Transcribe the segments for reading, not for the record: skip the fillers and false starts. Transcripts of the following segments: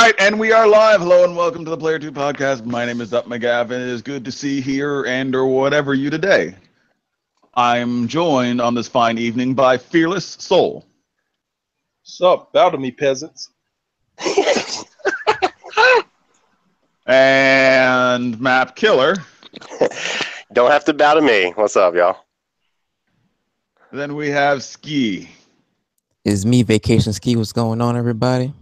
right, and we are live. Hello and welcome to the Plyr 2 podcast. My name is Up McGav, and it is good to see here and or whatever you today. I'm joined on this fine evening by Fearless Soul. Sup, bow to me, peasants. And Map Killer. Don't have to bow to me. What's up, y'all? Then we have Ski. Is me, Vacation Ski. What's going on, everybody?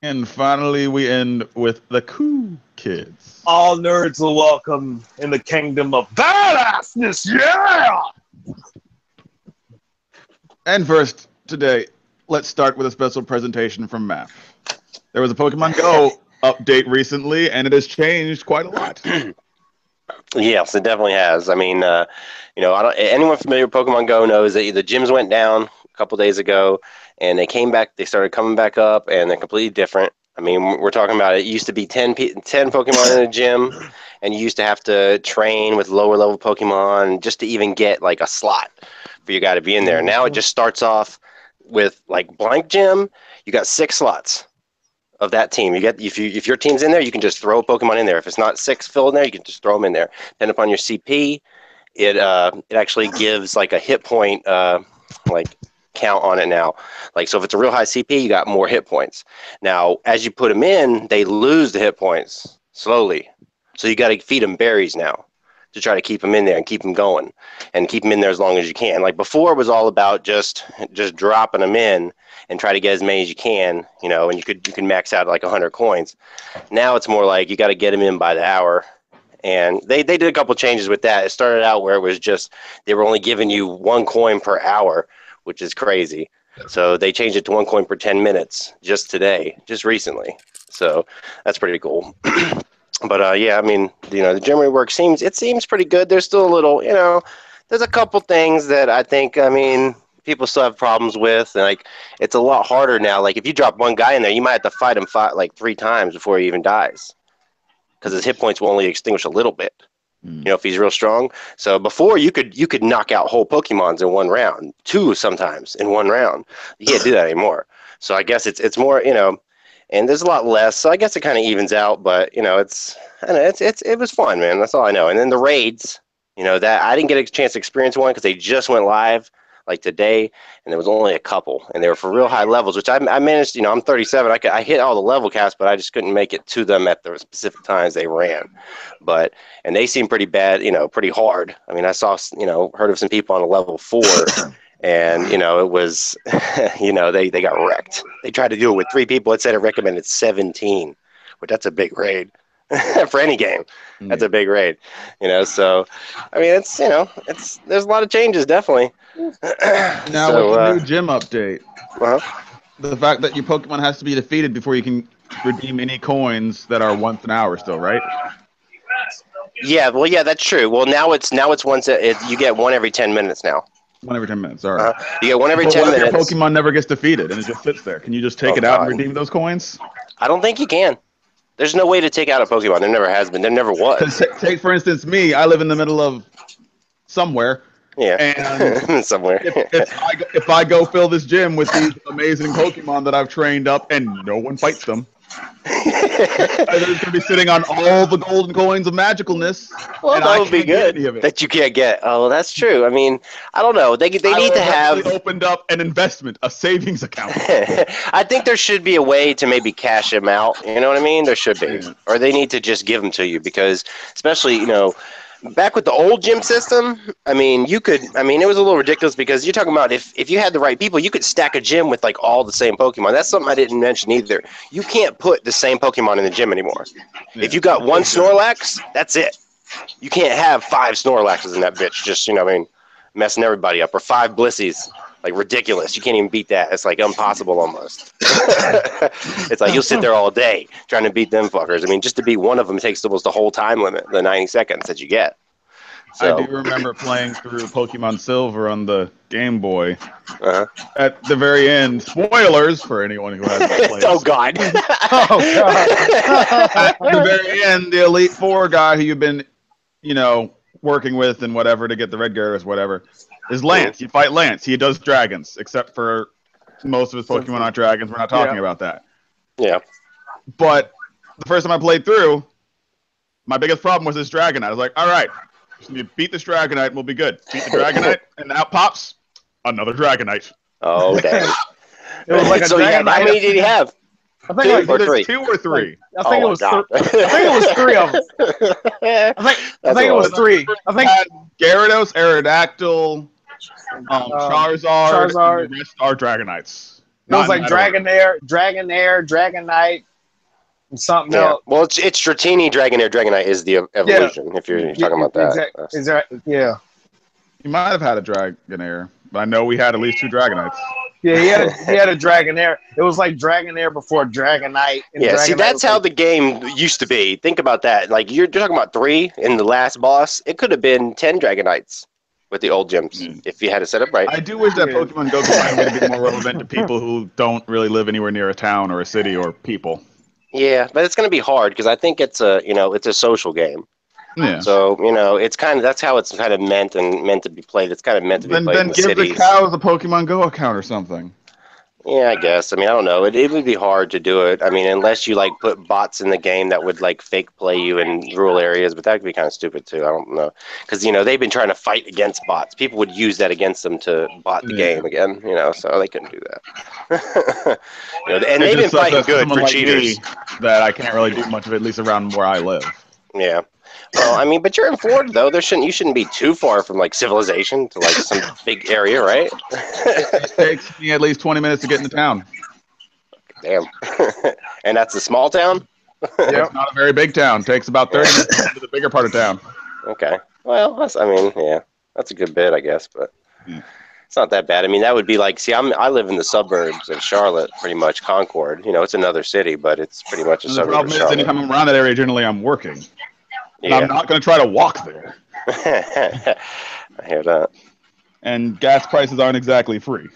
And finally, we end with the Cool Kids. All nerds are welcome in the kingdom of badassness, yeah! And first, today, let's start with a special presentation from Map. There was a Pokemon Go update recently, and it has changed quite a lot. Yes, it definitely has. I mean, anyone familiar with Pokemon Go knows that the gyms went down a couple days ago, and they came back. They started coming back up, and they're completely different. I mean, we're talking about it used to be 10 Pokemon in a gym, and you used to have to train with lower level Pokemon just to even get like a slot for your guy to be in there. Now it just starts off with like blank gym. You got 6 slots of that team. You get if your team's in there, you can just throw a Pokemon in there. If it's not 6 filled in there, you can just throw them in there. Depending upon your CP, it actually gives like a hit point count on it now. Like, so if it's a real high CP, you got more hit points. Now, as you put them in, they lose the hit points slowly. So you got to feed them berries now to try to keep them in there and keep them going and keep them in there as long as you can. Like before, it was all about just dropping them in and try to get as many as you can, and you can max out like 100 coins. Now it's more like you got to get them in by the hour. And they did a couple changes with that. It started out where it was just they were only giving you 1 coin per hour, which is crazy. So they changed it to 1 coin per 10 minutes just today, just recently. So that's pretty cool. But yeah, I mean, the gym rework seems pretty good. There's still a little, there's a couple things that I think, people still have problems with, and like it's a lot harder now. Like if you drop one guy in there, you might have to fight him like 3 times before he even dies, because his hit points will only extinguish a little bit. If he's real strong. So before you could knock out whole Pokemons in 1 round, 2 sometimes in 1 round. You can't do that anymore. So I guess it's more, and there's a lot less. So I guess it kind of evens out. But it was fun, man. That's all I know. And then the raids, that I didn't get a chance to experience one because they just went live like today, and there was only a couple, and they were for real high levels, which I managed. I'm 37. I hit all the level caps, but I just couldn't make it to them at the specific times they ran. And they seemed pretty bad, pretty hard. I mean, I saw, heard of some people on a level 4, and it was, they got wrecked. They tried to do it with 3 people. It said it recommended 17, but that's a big raid. For any game, that's a big raid, So I mean, it's there's a lot of changes, definitely. Now with the new gym update, the fact that your Pokemon has to be defeated before you can redeem any coins that are once an hour still, right? Yeah, well, yeah, that's true. Well, now it's once you get 1 every 10 minutes now. 1 every 10 minutes, all right. You get 1 every 10 minutes. Your Pokemon never gets defeated and it just sits there. Can you just take it out and redeem those coins? I don't think you can. There's no way to take out a Pokemon. There never has been. There never was. Take, for instance, me. I live in the middle of somewhere. Yeah, and somewhere. if I go fill this gym with these amazing Pokemon that I've trained up and no one fights them, they're going to be sitting on all the golden coins of magicalness. Well, that would be good. That you can't get. Oh, that's true. I mean, I don't know. They need to have opened up an investment, a savings account. I think there should be a way to maybe cash them out. You know what I mean? There should be, or they need to just give them to you, because especially back with the old gym system, it was a little ridiculous, because you're talking about if you had the right people, you could stack a gym with like all the same Pokemon. That's something I didn't mention either. You can't put the same Pokemon in the gym anymore. Yeah. If you got 1 Snorlax, that's it. You can't have 5 Snorlaxes in that bitch, just, messing everybody up, or 5 Blissies. Like, ridiculous. You can't even beat that. It's like impossible almost. It's like you'll sit there all day trying to beat them fuckers. I mean, just to beat one of them takes almost the whole time limit, the 90 seconds that you get. So. I do remember playing through Pokemon Silver on the Game Boy. At the very end, spoilers for anyone who hasn't played. Oh, God. Oh, God. At the very end, the Elite Four guy who you've been, working with and whatever to get the Red Gyarados, whatever, is Lance. You fight Lance. He does dragons, except for most of his Pokemon aren't dragons. We're not talking about that. Yeah. But the first time I played through, my biggest problem was this Dragonite. I was like, all right, just need to beat this Dragonite and we'll be good. Beat the Dragonite, and out pops another Dragonite. Oh, dang. It was like a So dragon. how many did he have? I think Two or three? 2 or 3. I think it was. I think it was 3 of them. I think it was 3. I think Gyarados, Aerodactyl, Charizard, and the rest are Dragonites. it was like Dragonair, Dragonite, and something else. Well, it's Dratini, Dragonite is the evolution, if you're talking about that. Exactly. Yeah. You might have had a Dragonair, but I know we had at least 2 Dragonites. Yeah, he had a Dragonair. It was like Dragonair before Dragonite. And Yeah, Dragonite see, that's how the game used to be. Think about that. Like, you're talking about 3 in the last boss. It could have been 10 Dragonites with the old gyms if you had it set up right. I do wish that Pokemon Go could find a way to be more relevant to people who don't really live anywhere near a town or a city or people. Yeah, but it's going to be hard because I think it's a social game. Yeah. So, it's that's how it's kind of meant to be played. It's kind of meant to be played in the give cities. the cows a Pokemon Go account or something. Yeah, I guess. I mean, I don't know. It would be hard to do it. I mean, unless you put bots in the game that would fake play you in rural areas, but that could be kind of stupid too. I don't know, because they've been trying to fight against bots. People would use that against them to bot the game again. So they couldn't do that. And they've been fighting good for cheaters. That I can't really do much of it, at least around where I live. Yeah. Well, I mean, but you're in Florida though. You shouldn't be too far from civilization to some big area, right? It takes me at least 20 minutes to get into town. Damn. And that's a small town? Yeah, it's not a very big town. It takes about 30 minutes to get to the bigger part of town. Okay. Well, that's a good bit, I guess, but it's not that bad. I mean, that would be I live in the suburbs of Charlotte, pretty much, Concord. It's another city, but it's pretty much a suburb of Charlotte. The problem is, anytime I'm around that area, generally I'm working. And I'm not going to try to walk there. I hear that. And gas prices aren't exactly free.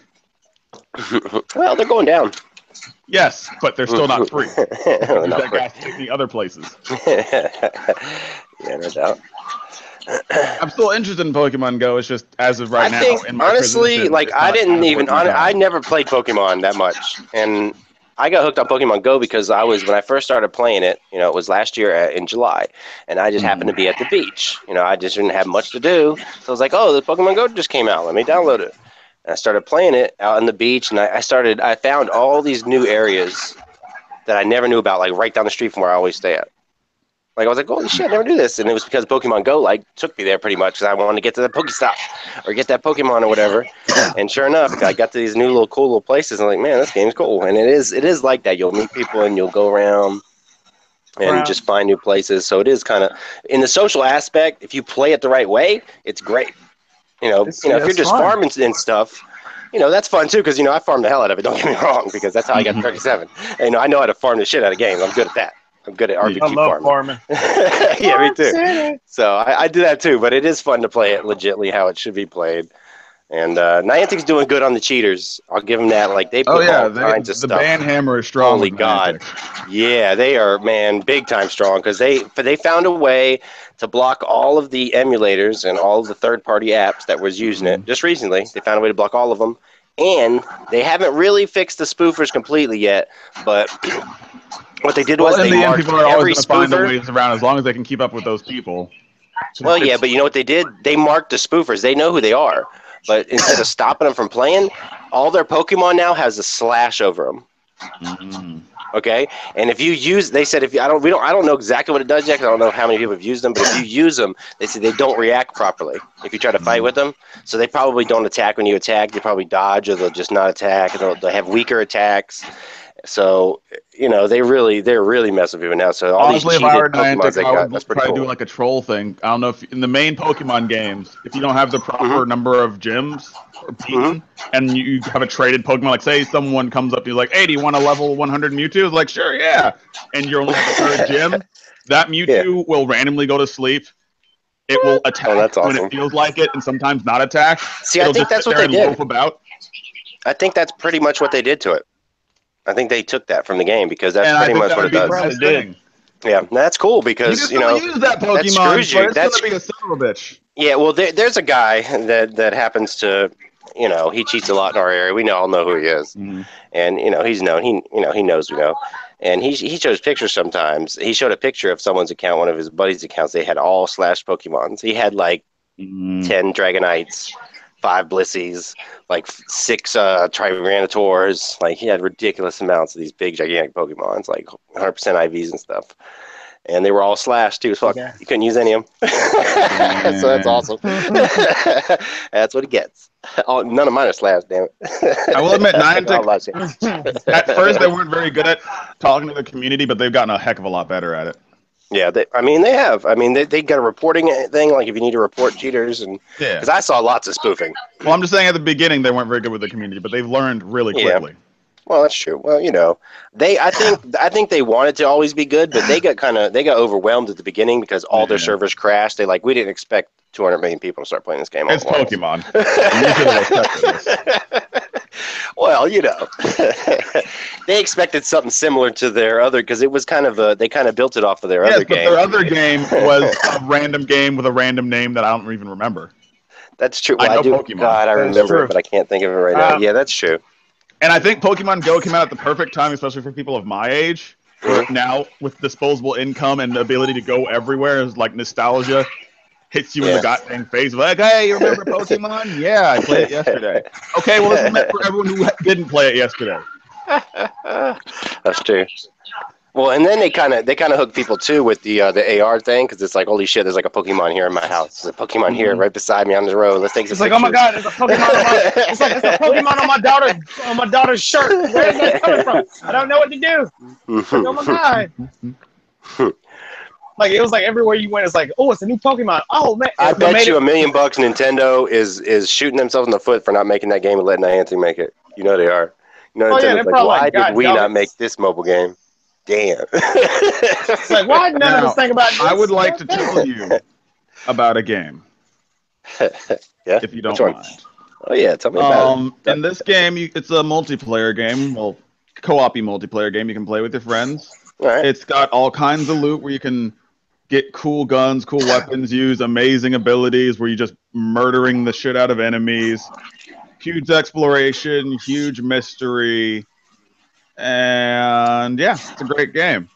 Well, they're going down. Yes, but they're still not free. They're not free. Gas takes me other places. Yeah, no doubt. I'm still interested in Pokemon Go. It's just as of right now. In my honestly, I never played Pokemon that much, and I got hooked on Pokemon Go because when I first started playing it, it was last year in July, and I just happened to be at the beach. I just didn't have much to do, so I was like, oh, the Pokemon Go just came out. Let me download it. And I started playing it out on the beach, and I found all these new areas that I never knew about, right down the street from where I always stay at. I was like, holy shit, I never knew this. And it was because Pokemon Go, took me there pretty much because I wanted to get to the Pokestop or get that Pokemon or whatever. And sure enough, I got to these new cool little places. And I'm like, man, this game's cool. And it is like that. You'll meet people and you'll go around and just find new places. So it is kind of, in the social aspect, if you play it the right way, it's great. If you're just farming and stuff, that's fun too because, I farm the hell out of it. Don't get me wrong, because that's how I got 37. And, I know how to farm the shit out of games. I'm good at that. I'm good at RPG I love farming. Yeah, me too. So I do that too, but it is fun to play it legitly how it should be played. And Niantic's doing good on the cheaters. I'll give them that. They put all kinds of stuff. The ban hammer is strong. Holy God. Yeah, they are, man, big time strong because they found a way to block all of the emulators and all of the third-party apps that was using it. Just recently, they found a way to block all of them. And they haven't really fixed the spoofers completely yet, but what they did was they marked people are every always going to find spoofer. the ways around as long as they can keep up with those people. Well, yeah, but you know what they did? They marked the spoofers. They know who they are. But instead of stopping them from playing, all their Pokemon now has a slash over them. Mm-hmm. Okay, and if you use, they said I don't know exactly what it does yet. 'Cause I don't know how many people have used them, but if you use them, they said they don't react properly if you try to fight with them. So they probably don't attack when you attack. They probably dodge, or they'll just not attack. They'll have weaker attacks. So they're really messing with people now. So all Honestly, these cheated if I were Pokemon they got, that's try pretty to cool. do a troll thing. I don't know if in the main Pokemon games, if you don't have the proper number of gyms beaten, and you have a traded Pokemon, say someone comes up to you hey, do you want a level 100 Mewtwo? It's sure, yeah. And you're only at the third gym, that Mewtwo will randomly go to sleep. It will attack when it feels like it, and sometimes not attack. See, I think that's what they did. About. I think that's pretty much what they did to it. I think they took that from the game because that's pretty much what it does. Yeah, that's cool because you use that Pokemon, that screws you. That's gonna be a son of a bitch. Yeah, well, there's a guy that happens to he cheats a lot in our area. We all know who he is, and he's known. He knows we know, and he shows pictures sometimes. He showed a picture of someone's account, one of his buddies' accounts. They had all slashed Pokemons. He had like 10 Dragonites, 5 Blissies, like 6 Tyrannosaurs. Like he had ridiculous amounts of these big gigantic Pokemons, like 100% IVs and stuff. And they were all slashed too. So you couldn't use any of them. So that's awesome. That's what he gets. None of mine are slashed, damn it. I will admit, Niantic, at first they weren't very good at talking to the community, but they've gotten a heck of a lot better at it. Yeah, they have. They got a reporting thing, like if you need to report cheaters, and because I saw lots of spoofing. Well, I'm just saying at the beginning they weren't very good with the community, but they've learned really quickly. Well, that's true. Well, I think they wanted to always be good, but they got overwhelmed at the beginning because all their servers crashed. We didn't expect 200 million people to start playing this game. It's Pokemon. Well, they expected something similar to their other, because it was they kind of built it off of their other game. Their other game was a random game with a random name that I don't even remember. That's true. Well, I do. Pokemon. God, I remember it, but I can't think of it right now. Yeah, that's true. And I think Pokemon Go came out at the perfect time, especially for people of my age. Now, with disposable income and the ability to go everywhere, is like nostalgia hits you in the goddamn face. Like, hey, you remember Pokemon? Yeah, I played it yesterday. Okay, well, this is meant for everyone who didn't play it yesterday. That's true. Well, and then they kind of hook people too with the AR thing, because it's like, holy shit, there's like a Pokemon here in my house. There's a Pokemon here right beside me on the road. Let's take some pictures. Oh my god, there's a Pokemon on it's like it's a Pokemon on my daughter's shirt. Where is that coming from? I don't know what to do. Oh my god. Like it was like everywhere you went, it's like, oh, it's a new Pokemon. Oh man. I bet you $1 million Nintendo is shooting themselves in the foot for not making that game and letting Niantic make it. You know they are. Nintendo's like, why did we not make this mobile game? Damn. It's like, why none of us think about this? I would like to tell you about a game. If you don't mind. Oh yeah, tell me about it. In this game, it's a multiplayer game. Well, co-op multiplayer game you can play with your friends. Right. It's got all kinds of loot where you can get cool guns, cool weapons, use amazing abilities where you're just murdering the shit out of enemies. Huge exploration, huge mystery. And yeah, it's a great game.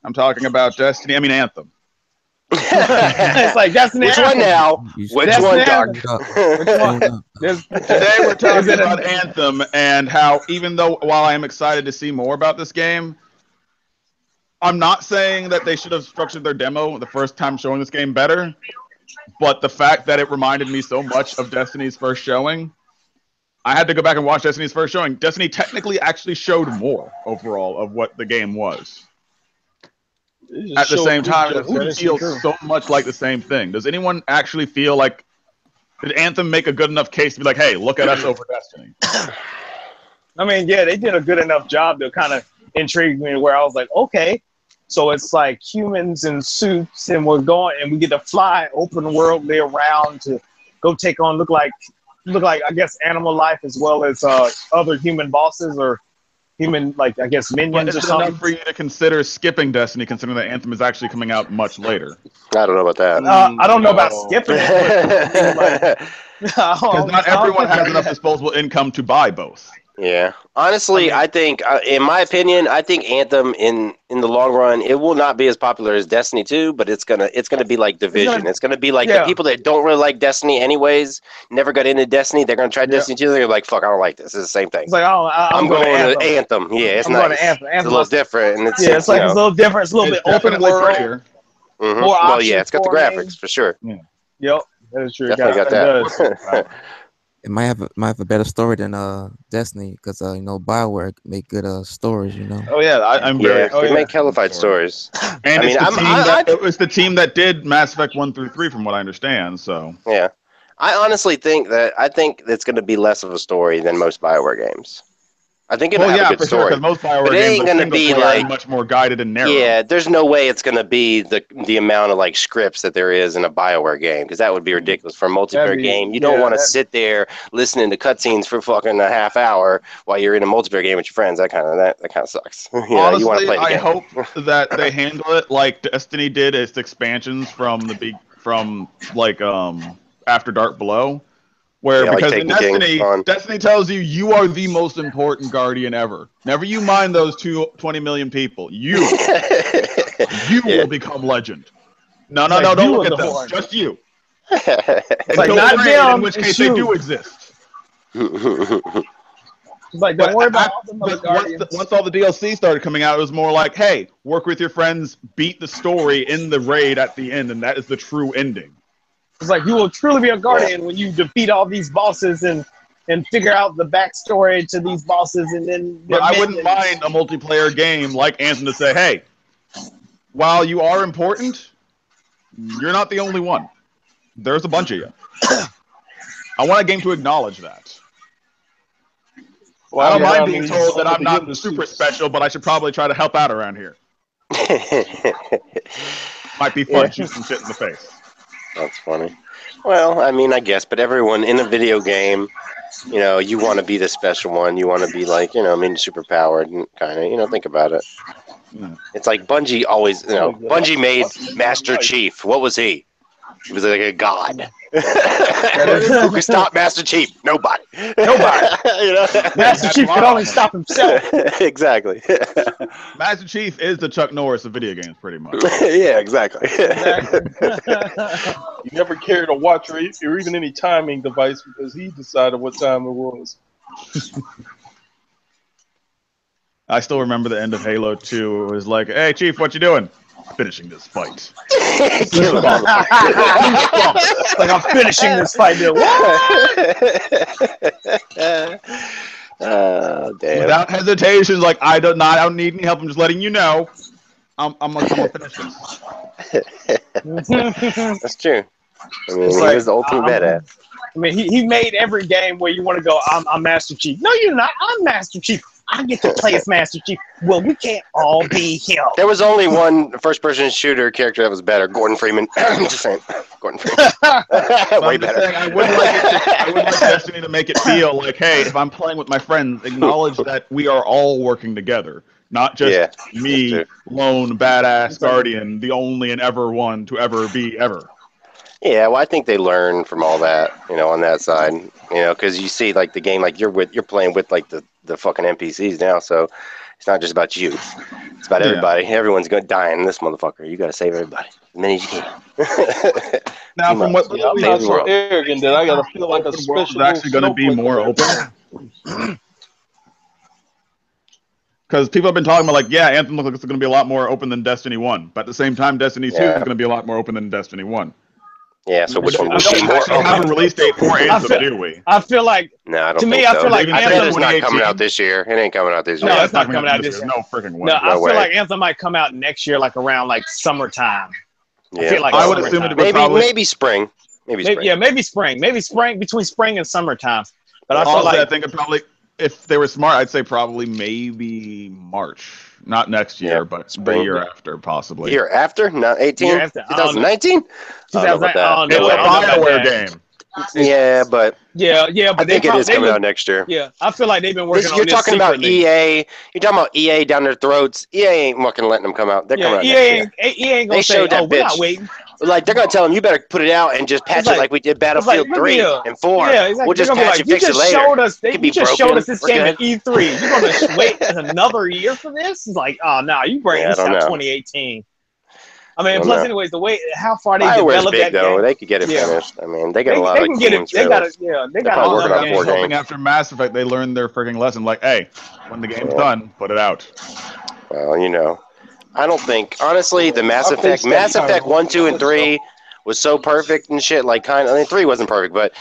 I'm talking about Anthem. It's like Destiny. Which one now? Which one, Dark? Which one? Today we're talking about Anthem and how, even though while I am excited to see more about this game, I'm not saying that they should have structured their demo the first time showing this game better, but the fact that it reminded me so much of Destiny's first showing, I had to go back and watch Destiny's first showing. Destiny technically actually showed more overall of what the game was. At the same time, it feels so much like the same thing. Does anyone actually feel like, did Anthem make a good enough case to be like, hey, look at us over Destiny? I mean, yeah, they did a good enough job to kind of intrigue me where I was like, okay, so it's like humans in suits and we get to fly open worldly around to go take on, look like I guess animal life as well as other human bosses or human, like I guess minions or something. Enough for you to consider skipping Destiny, considering that Anthem is actually coming out much later. I don't know about that. I don't know about skipping it. Because not everyone has enough disposable income to buy both. Yeah, honestly, I think, in my opinion, I think Anthem in the long run, it will not be as popular as Destiny 2, but it's gonna be like Division. It's gonna be like the people that don't really like Destiny anyways, never got into Destiny. They're gonna try Destiny 2. They're like, fuck, I don't like this. It's the same thing. It's like, I'm going to Anthem. Yeah, it's nice. It's a little different, and it's like it's a little different. It's a little bit open world. Well, yeah, it's got the graphics for sure. Yeah. Yep, that is true. Definitely got that. It might have a better story than Destiny, because BioWare make good stories, Oh yeah, I'm very. They make hellified stories. And it was the team that did Mass Effect 1 through 3, from what I understand. So yeah, I honestly think it's going to be less of a story than most BioWare games. I think it'll have a good story. Sure, most BioWare games ain't gonna be like much more guided and narrow. Yeah, there's no way it's gonna be the amount of like scripts that there is in a BioWare game, because that would be ridiculous for a multiplayer game. You don't want to sit there listening to cutscenes for fucking a half hour while you're in a multiplayer game with your friends. That kind of sucks. Honestly, you want to play the game. I hope that they handle it like Destiny did its expansions from After Dark Below, Where Yeah, like because in Taken King Destiny, on. Destiny tells you you are the most important guardian ever. Never you mind those 20 million people. You Yeah. will become legend. No, Like, don't you look are at the them. horde. Just you. It's like, Until not raid, them, in which it's case they you. do exist. It's like, don't worry about all the other But guardians. once all the DLC started coming out, it was more like, hey, work with your friends, beat the story in the raid at the end, and that is the true ending. It's like, you will truly be a guardian when you defeat all these bosses and figure out the backstory to these bosses, and then. But I wouldn't mind a multiplayer game like Anthem to say, hey, while you are important, you're not the only one. There's a bunch of you. I want a game to acknowledge that. Well, I don't yeah, mind I being mean, told that I'm not the super suits. special, but I should probably try to help out around here. Might be fun, Yeah. shoot some shit in the face. That's funny. Well, I mean, I guess, but everyone in a video game, you know, you want to be the special one. You want to be like, you know, I mean, super powered and kind of, you know, think about it. Yeah. It's like Bungie always, you know, Bungie made Master Chief. What was he? He was like a god. Who could stop Master Chief? Nobody. Nobody. You know? Master Chief could only stop himself. Exactly. Master Chief is the Chuck Norris of video games, pretty much. Yeah, exactly. He never carried a watch or even any timing device because he decided what time it was. I still remember the end of Halo 2. It was like, hey, Chief, what you doing? Finishing this fight. Kill him. Like, I'm finishing this fight. Dude. Oh, damn. Without hesitation, like, I don't need any help. I'm just letting you know. I'm gonna finish this. That's true. I mean, It's he like, was the ultimate badass. I mean, he made every game where you want to go, I'm Master Chief. No, you're not. I'm Master Chief. I get to play as Master Chief. Well, we can't all be him. There was only one first-person shooter character that was better. Gordon Freeman. I'm just saying. Gordon Freeman. Way I'm just better. saying, I would like Destiny to make it feel like, hey, if I'm playing with my friends, acknowledge that we are all working together. Not just me, true. lone, badass guardian, the only and ever one to ever be ever. Yeah, well, I think they learn from all that, you know, on that side, you know, because you see, like, the game, like, you're playing with, like, the fucking NPCs now, so it's not just about you. It's about everybody. Everyone's going to die in this motherfucker. You got to save everybody as many as you can. Now, from what Yeah, I'm not so arrogant that I gotta feel like a the world is special. actually going to be more open. Because people have been talking about, like, yeah, Anthem looks like it's going to be a lot more open than Destiny 1. But at the same time, Destiny 2 is going to be a lot more open than Destiny 1. Yeah, so which one We would be don't more actually have a open? release date for Anthem, do we? I feel like, No, I don't to me, think I so. feel like I bet Anthem it's not 2018. coming out this year. It ain't coming out this year. No, it's not coming out this year. No freaking way. no, I feel way. like Anthem might come out next year, like around like summertime. Yeah. I feel like I would assume it would maybe probably... maybe spring. Maybe spring. Yeah, maybe spring, between spring and summertime. But I feel Honestly, like I think it probably, if they were smart, I'd say probably maybe March. Not next year, but spring. the year after, possibly. Year after? Not 18? Year after, I don't know. 2019? I don't know about that. I don't know. It's a I don't know about BioWare that. game. Yeah, but Yeah, but I think it is coming out next year. Yeah, I feel like they've been working on You're this talking about secretly. EA. You're talking about EA down their throats. EA ain't fucking letting them come out. They're coming out next year. EA ain't gonna They say, showed that "Oh, we're not bitch. waiting." Like, they're going to tell them, you better put it out and just patch It's like- it like we did Battlefield it's like, 3 yeah. and 4. Yeah, exactly. We'll just They're gonna be patch like, it, fix it later. Showed us, It could you be just broken. showed us this We're game good. at E3. You're gonna wait another year for this? It's like, oh no, you bring Yeah, I this don't out know. 2018. I mean, I don't plus, know. anyways, the way how far they BioWare's developed big, that though. game. They could get it Yeah. finished. I mean, they got a lot They of can get it. games They got released. it. Yeah, they They're got probably all working them on I'm four games. hoping games. after Mass Effect they learned their freaking lesson. Like, hey, when the game's done, put it out. Well, you know, I don't think, honestly, the Mass I think Effect that 1, 2, and 3 was so perfect and shit. Like, I mean, 3 wasn't perfect, but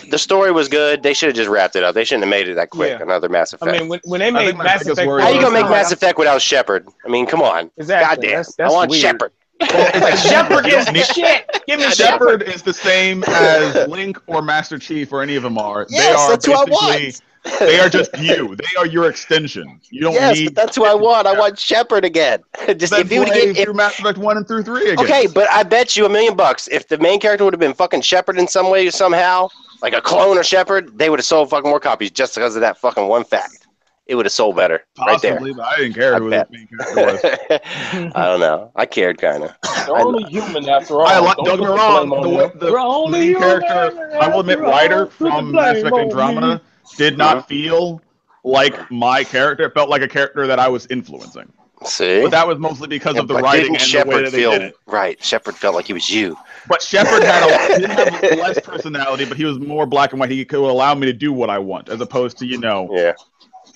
the story was good. They should have just wrapped it up. They shouldn't have made it that quick. Yeah. Another Mass I Effect. mean, when they think made my Mass biggest Effect, worry How you was- gonna make Mass Effect without Shepard? I mean, come on. Exactly. Goddamn. That's I want weird. Shepard. It's like Shepard is the shit. Give me Shepard. Shepard is the same as Link or Master Chief or any of them are. Yes, they are that's who I basically, want. they are just you. They are your extension. You don't Yes, need. but that's who I want. I want Shepard again. Just Then if you would play get through Mass Effect 1 and through 3 again. okay, but I bet you $1 million if the main character would have been fucking Shepard in some way somehow, like a clone of Shepard, they would have sold fucking more copies just because of that fucking one fact. it would have sold better. Possibly, but I didn't care who the main character was. I don't know. I cared kind of. They're only human after all. Don't get me wrong. The main character, I will admit, Ryder from Mass Effect Andromeda did not feel like my character. It felt like a character that I was influencing. See? But that was mostly because of the writing and the way that they did it. Right. Shepard felt like he was you. But Shepard didn't have less personality, but he was more black and white. He could allow me to do what I want, as opposed to,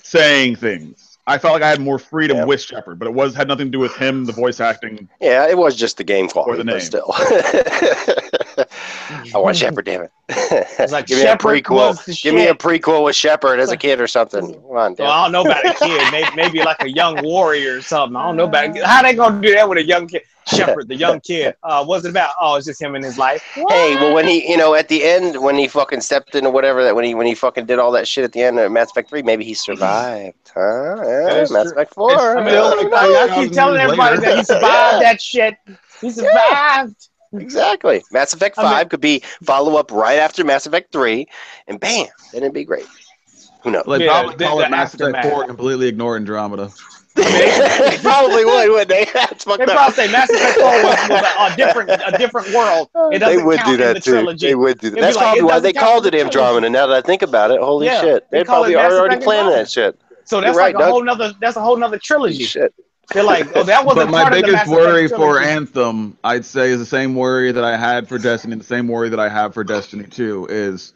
saying things. I felt like I had more freedom with Shepard, but it had nothing to do with him, the voice acting. Yeah, it was just the game quality, or the name. but still. I want Shepard, damn it. It's like Give me a prequel. Give me a prequel with Shepard as a kid or something. Come on, well, I don't know about a kid. Maybe like a young warrior or something. I don't know about it. How they gonna do that with a young kid? Shepard, the young kid. What's it about? Oh, it's just him and his life. What? Hey, well, when he, at the end, when he fucking stepped in or whatever, that when he fucking did all that shit at the end of Mass Effect 3, maybe he survived, huh? Yeah, Mass Effect 4. I keep telling everybody that he survived that shit. He survived. Exactly. Mass Effect 5 could be follow-up right after Mass Effect 3, and bam, then it'd be great. Who knows? Well, they probably call it Mass Effect 4 and completely ignore Andromeda. They probably would, wouldn't they? That's fucked They probably say Mass Effect 4 was a different world. It doesn't they would count do that in the too. trilogy. They would do that. That's probably why they called it Andromeda. Now that I think about it, holy shit, they probably are already planning that shit. So that's like a whole nother. That's a whole nother trilogy. Shit. They're like, oh, that wasn't But my part of the biggest Mass Effect worry for trilogy. Anthem, I'd say, is the same worry that I had for Destiny, the same worry that I have for Destiny 2 is,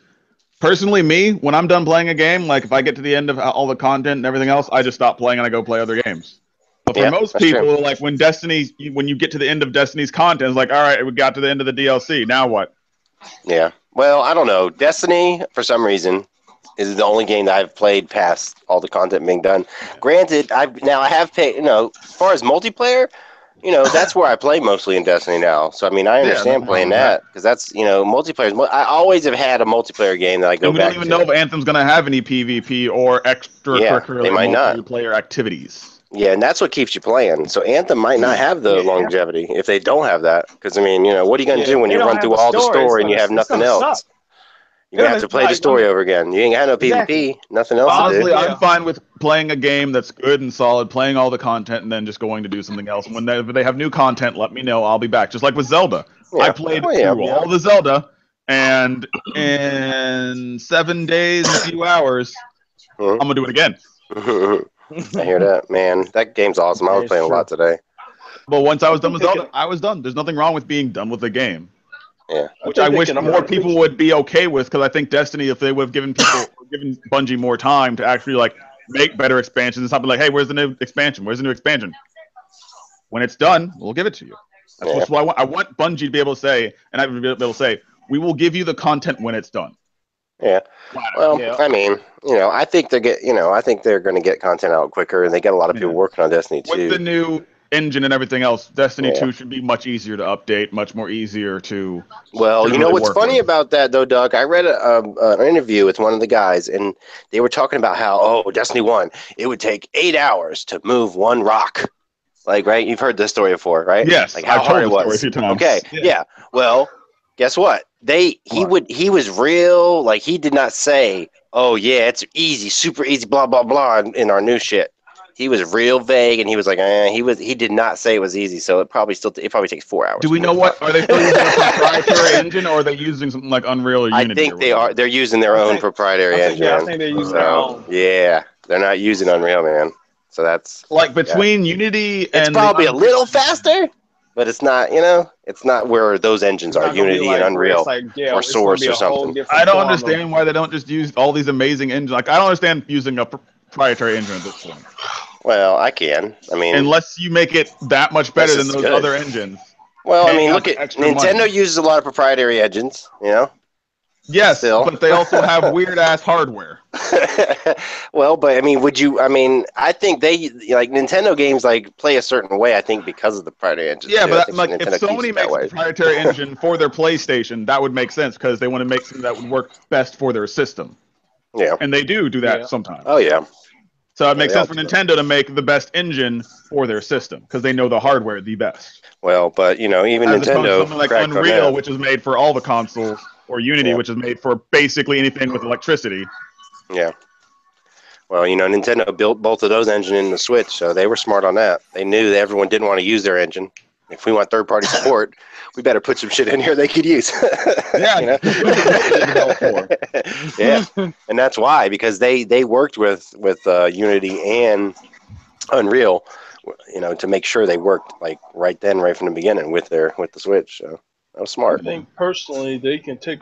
personally, me, when I'm done playing a game, like if I get to the end of all the content and everything else, I just stop playing and I go play other games. But for most people, like when you get to the end of Destiny's content, it's like, all right, we got to the end of the DLC. Now what? Yeah. Well, I don't know. Destiny, for some reason, is the only game that I've played past all the content being done. Granted, I have paid, as far as multiplayer, that's where I play mostly in Destiny now. So, I mean, I understand playing that because that's, multiplayer. I always have had a multiplayer game that I go back to. We don't even know if Anthem's going to have any PvP or extracurricular multiplayer activities. Yeah, and that's what keeps you playing. So Anthem might not have the longevity if they don't have that. Because, I mean, what are you going to do when you run through all the story and you have nothing else? You're going to have to play the story over again. You ain't got no PvP, nothing else to do. Honestly, I'm fine with playing a game that's good and solid, playing all the content, and then just going to do something else. When they have new content, let me know. I'll be back. Just like with Zelda. Yeah. I played through all the Zelda, and in 7 days, a few hours, I'm going to do it again. I hear that, man. That game's awesome. I was playing a lot today. But once I was done with Zelda, I was done. There's nothing wrong with being done with the game. Yeah. Which I wish more people would be okay with, because I think Destiny, if they would have given Bungie more time to actually make better expansions and something like, hey, where's the new expansion? Where's the new expansion? When it's done, we'll give it to you. That's what I want. I want Bungie to be able to say, and I would be able to say, we will give you the content when it's done. Yeah. Well, I mean, I think they're going to get content out quicker, and they got a lot of people working on Destiny too. With the new engine and everything else, Destiny 2 should be much easier to update, much more easier to. Well, what's funny about that though, Doug? I read an interview with one of the guys, and they were talking about how Destiny 1, it would take 8 hours to move one rock. Like, right? You've heard this story before, right? Yes. Like how hard it was. Okay. Yeah. Well, guess what? He was real. Like, he did not say, "Oh yeah, it's easy, super easy, blah blah blah," in our new shit. He was real vague, and he was like, he did not say it was easy. So it probably takes 4 hours. Do we know what? Are they still using a proprietary engine, or are they using something like Unreal or Unity? I think they are. They're using their own proprietary engine. Yeah, I think they're using their own. Yeah, they're not using Unreal, man. So that's between Unity and it's probably a little faster, but it's not. It's not where those engines are. Unity and Unreal or Source or something. I don't understand why they don't just use all these amazing engines. Like, I don't understand using a proprietary engine at this point. Well, I can. I mean, unless you make it that much better than those other engines. Well, I mean, look at Nintendo uses a lot of proprietary engines. Yes, but they also have weird ass hardware. Well, but I mean, I think they Nintendo games play a certain way. I think because of the proprietary engine. Yeah, but if Sony makes a proprietary engine for their PlayStation, that would make sense because they want to make something that would work best for their system. Yeah, and they do that sometimes. Oh yeah. So it makes sense for Nintendo to make the best engine for their system because they know the hardware the best. Well, but even Nintendo, something like Unreal, which is made for all the consoles, or Unity, which is made for basically anything with electricity. Yeah. Well, Nintendo built both of those engines in the Switch, so they were smart on that. They knew that everyone didn't want to use their engine. If we want third-party support, we better put some shit in here they could use. Yeah, yeah, and that's why, because they worked with Unity and Unreal, to make sure they worked like right from the beginning with the Switch. So that was smart. I think personally they can take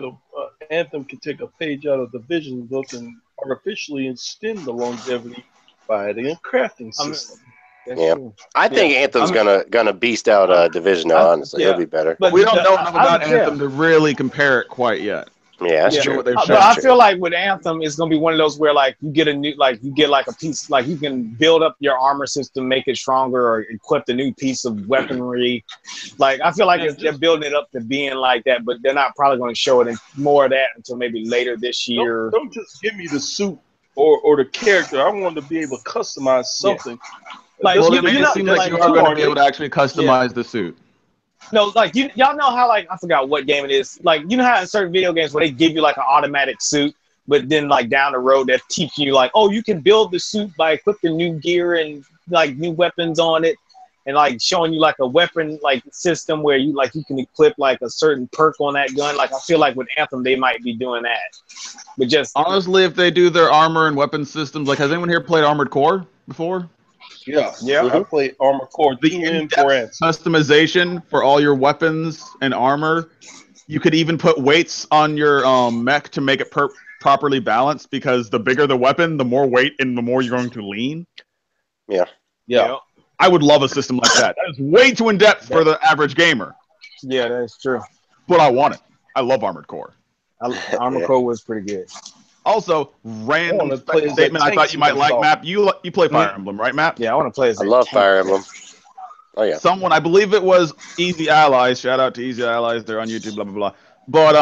Anthem can take a page out of the Division book and artificially extend the longevity by adding a crafting system. Yeah, I think Anthem's gonna beast out Division. Honestly, it'll be better. But we don't know enough about Anthem to really compare it quite yet. Yeah, that's true. But I feel like with Anthem, it's gonna be one of those where like you get a piece, like you can build up your armor system, make it stronger, or equip a new piece of weaponry. Like I feel like they're building it up to being like that, but they're not probably going to show it in more of that until maybe later this year. Don't just give me the suit or the character. I want to be able to customize something. Yeah. Like, well, it seems like you are going to be able to actually customize the suit. No, like y'all know how, like, I forgot what game it is. Like, you know how in certain video games where they give you like an automatic suit, but then like down the road they're teaching you like, oh, you can build the suit by equipping new gear and like new weapons on it, and like showing you like a weapon like system where you can equip like a certain perk on that gun. Like I feel like with Anthem they might be doing that. But just honestly, if they do their armor and weapon systems, like, has anyone here played Armored Core before? Yeah. I played Armored Core 2 and 4. Customization for all your weapons and armor. You could even put weights on your mech to make it properly balanced, because the bigger the weapon, the more weight and the more you're going to lean. Yeah. I would love a system like that. That is way too in depth for the average gamer. Yeah, that's true. But I want it. I love Armored Core. Armored Core was pretty good. Also, random statement I thought you might like, Map. You play Fire Emblem, right, Map? Yeah, I want to play as I love Fire Emblem. Oh, yeah. Someone, I believe it was Easy Allies. Shout out to Easy Allies. They're on YouTube, blah, blah, blah. But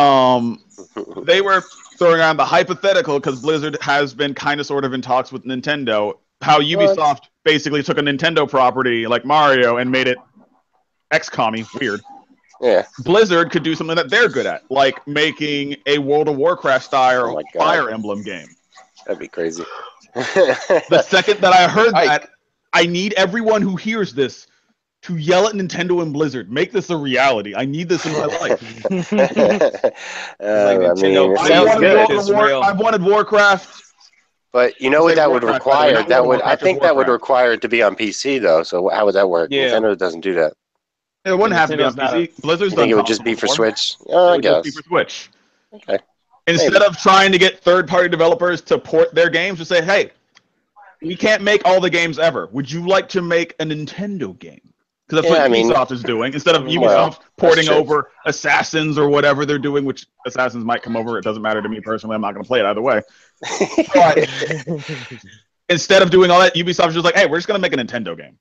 they were throwing around the hypothetical, because Blizzard has been kind of sort of in talks with Nintendo, how Ubisoft basically took a Nintendo property like Mario and made it XCOM-y. Weird. Yeah. Blizzard could do something that they're good at, like making a World of Warcraft style Fire Emblem game. That'd be crazy. The second that I heard that, I need everyone who hears this to yell at Nintendo and Blizzard. Make this a reality. I need this in my life. I've wanted Warcraft. But you know what that would require? I think that would require it to be on PC, though. So how would that work? Yeah. Nintendo doesn't do that. It wouldn't have to be on PC. Blizzard's think it would just be for Switch? I guess. just be for Switch. Okay. Instead of trying to get third-party developers to port their games, just say, hey, we can't make all the games ever. Would you like to make a Nintendo game? Because that's what Ubisoft is doing. Instead of Ubisoft porting over Assassins or whatever they're doing, which Assassins might come over. It doesn't matter to me personally. I'm not going to play it either way. But instead of doing all that, Ubisoft is just like, hey, we're just going to make a Nintendo game.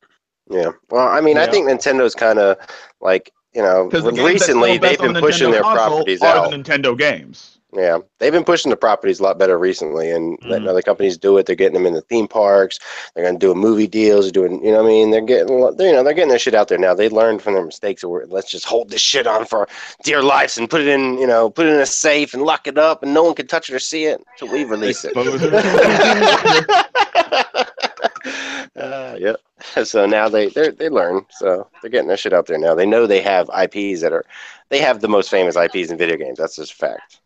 Yeah. Well, I mean, I think Nintendo's kind of like, recently they've been pushing their properties out. The Nintendo games. Yeah, they've been pushing the properties a lot better recently, and letting other companies do it. They're getting them in the theme parks. They're going to do movie deals. They're doing, They're getting, they're getting their shit out there now. They learned from their mistakes. Let's just hold this shit on for dear lives and put it in, put it in a safe and lock it up, and no one can touch it or see it until we release it. Yep. So now they learn. So they're getting their shit out there now. They know they have IPs they have the most famous IPs in video games. That's just a fact.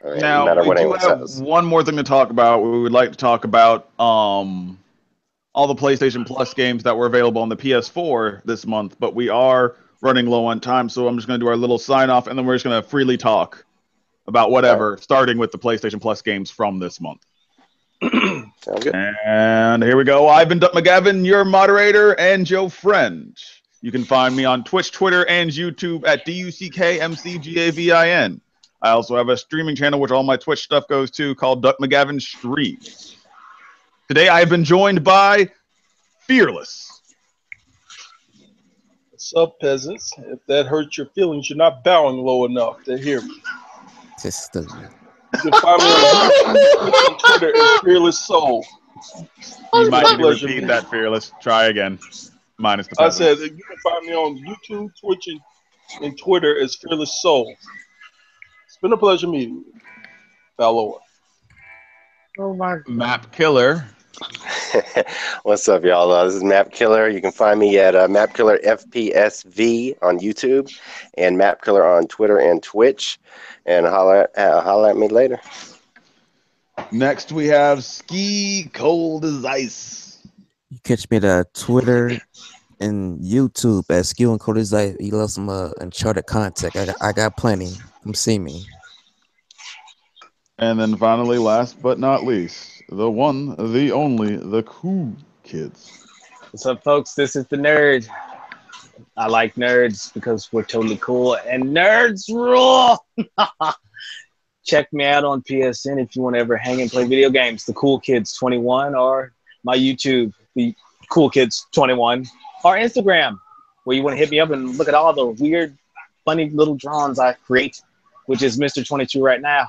Right, now, no matter what we do anyone have says. one more thing to talk about. We would like to talk about all the PlayStation Plus games that were available on the PS4 this month, but we are running low on time, so I'm just going to do our little sign-off, and then we're just going to freely talk about whatever, starting with the PlayStation Plus games from this month. Sounds good. And here we go. I've been Duck McGavin, your moderator, and Joe Friend. You can find me on Twitch, Twitter, and YouTube at DUCKMCGAVIN. I also have a streaming channel, which all my Twitch stuff goes to, called Duck McGavin Streams. Today, I have been joined by Fearless. What's up, peasants? If that hurts your feelings, you're not bowing low enough to hear me. Just You can find me on Twitter as Fearless Soul. You might need to repeat that, Fearless. Try again. Minus the I said you can find me on YouTube, Twitch, and Twitter as Fearless Soul. It's been a pleasure meeting you. Bow lower. Oh my Map Killer. What's up, y'all? This is Map Killer. You can find me at Map Killer FPSV on YouTube and Map Killer on Twitter and Twitch. And holla at me later. Next, we have Ski Cold as Ice. You catch me at Twitter and YouTube at Skill and Code Ice. You love some Uncharted content. I got plenty. Come see me. And then finally, last but not least, the one, the only, the Cool Kids. What's up, folks? This is the Nerd. I like nerds because we're totally cool, and nerds rule. Check me out on PSN if you want to ever hang and play video games. The Cool Kids 21, or my YouTube, the Cool Kids 21, or Instagram, where you want to hit me up and look at all the weird, funny little drawings I create, which is Mr. 22 right now.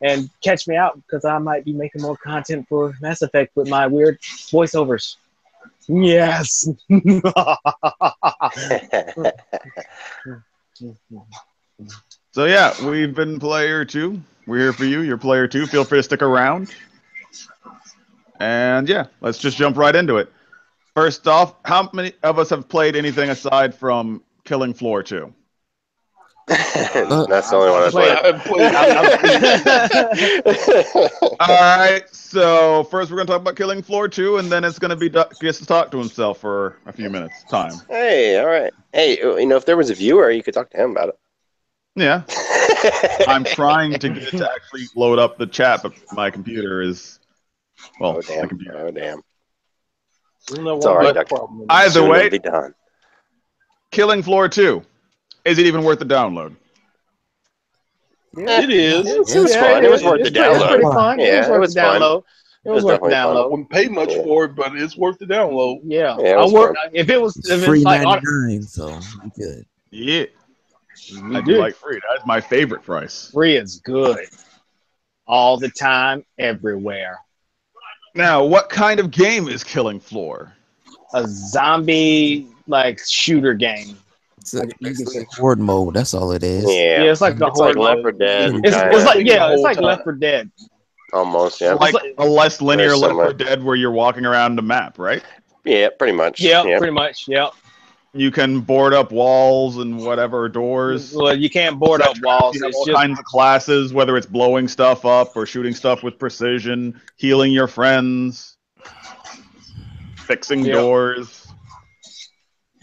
And catch me out because I might be making more content for Mass Effect with my weird voiceovers. Yes. So yeah, we've been Player 2. We're here for you. You're Player 2. Feel free to stick around. And yeah, let's just jump right into it. First off, how many of us have played anything aside from Killing Floor 2? That's the only one I played. All right, so first we're going to talk about Killing Floor 2, and then it's going to be gets to talk to himself for a few minutes time. Hey, all right. Hey, if there was a viewer, you could talk to him about it. Yeah. I'm trying to get it to actually load up the chat, but my computer is, well, Oh, damn. computer. Oh, damn. It's all right, Doctor. Either way, be done. Killing Floor 2. Is it even worth the download? It is. It was fun. It was worth the download. Pretty fun. Yeah, it was fun. download. It was worth the definitely fun. I download. wouldn't pay much for it, but it's worth the download. Yeah. Yeah, it was I work fun. if it was It's free like 99, so you good. Yeah. I do good. like free. That's my favorite price. Free is good. All the time, everywhere. Now, what kind of game is Killing Floor? A zombie like shooter game. It's basically horde mode. That's all it is. Yeah. Yeah, it's like a It's like horde. Left 4 Dead. It's kinda. like The whole it's like time. Left 4 Dead. Almost, yeah. Like a less linear Very Left similar. 4 Dead where you're walking around the map, right? Yeah, pretty much. Yeah, pretty much. Yeah. You can board up walls and whatever doors. Well, you can't board up walls. You have It's all just kinds of classes, whether it's blowing stuff up or shooting stuff with precision, healing your friends, fixing Yep. doors.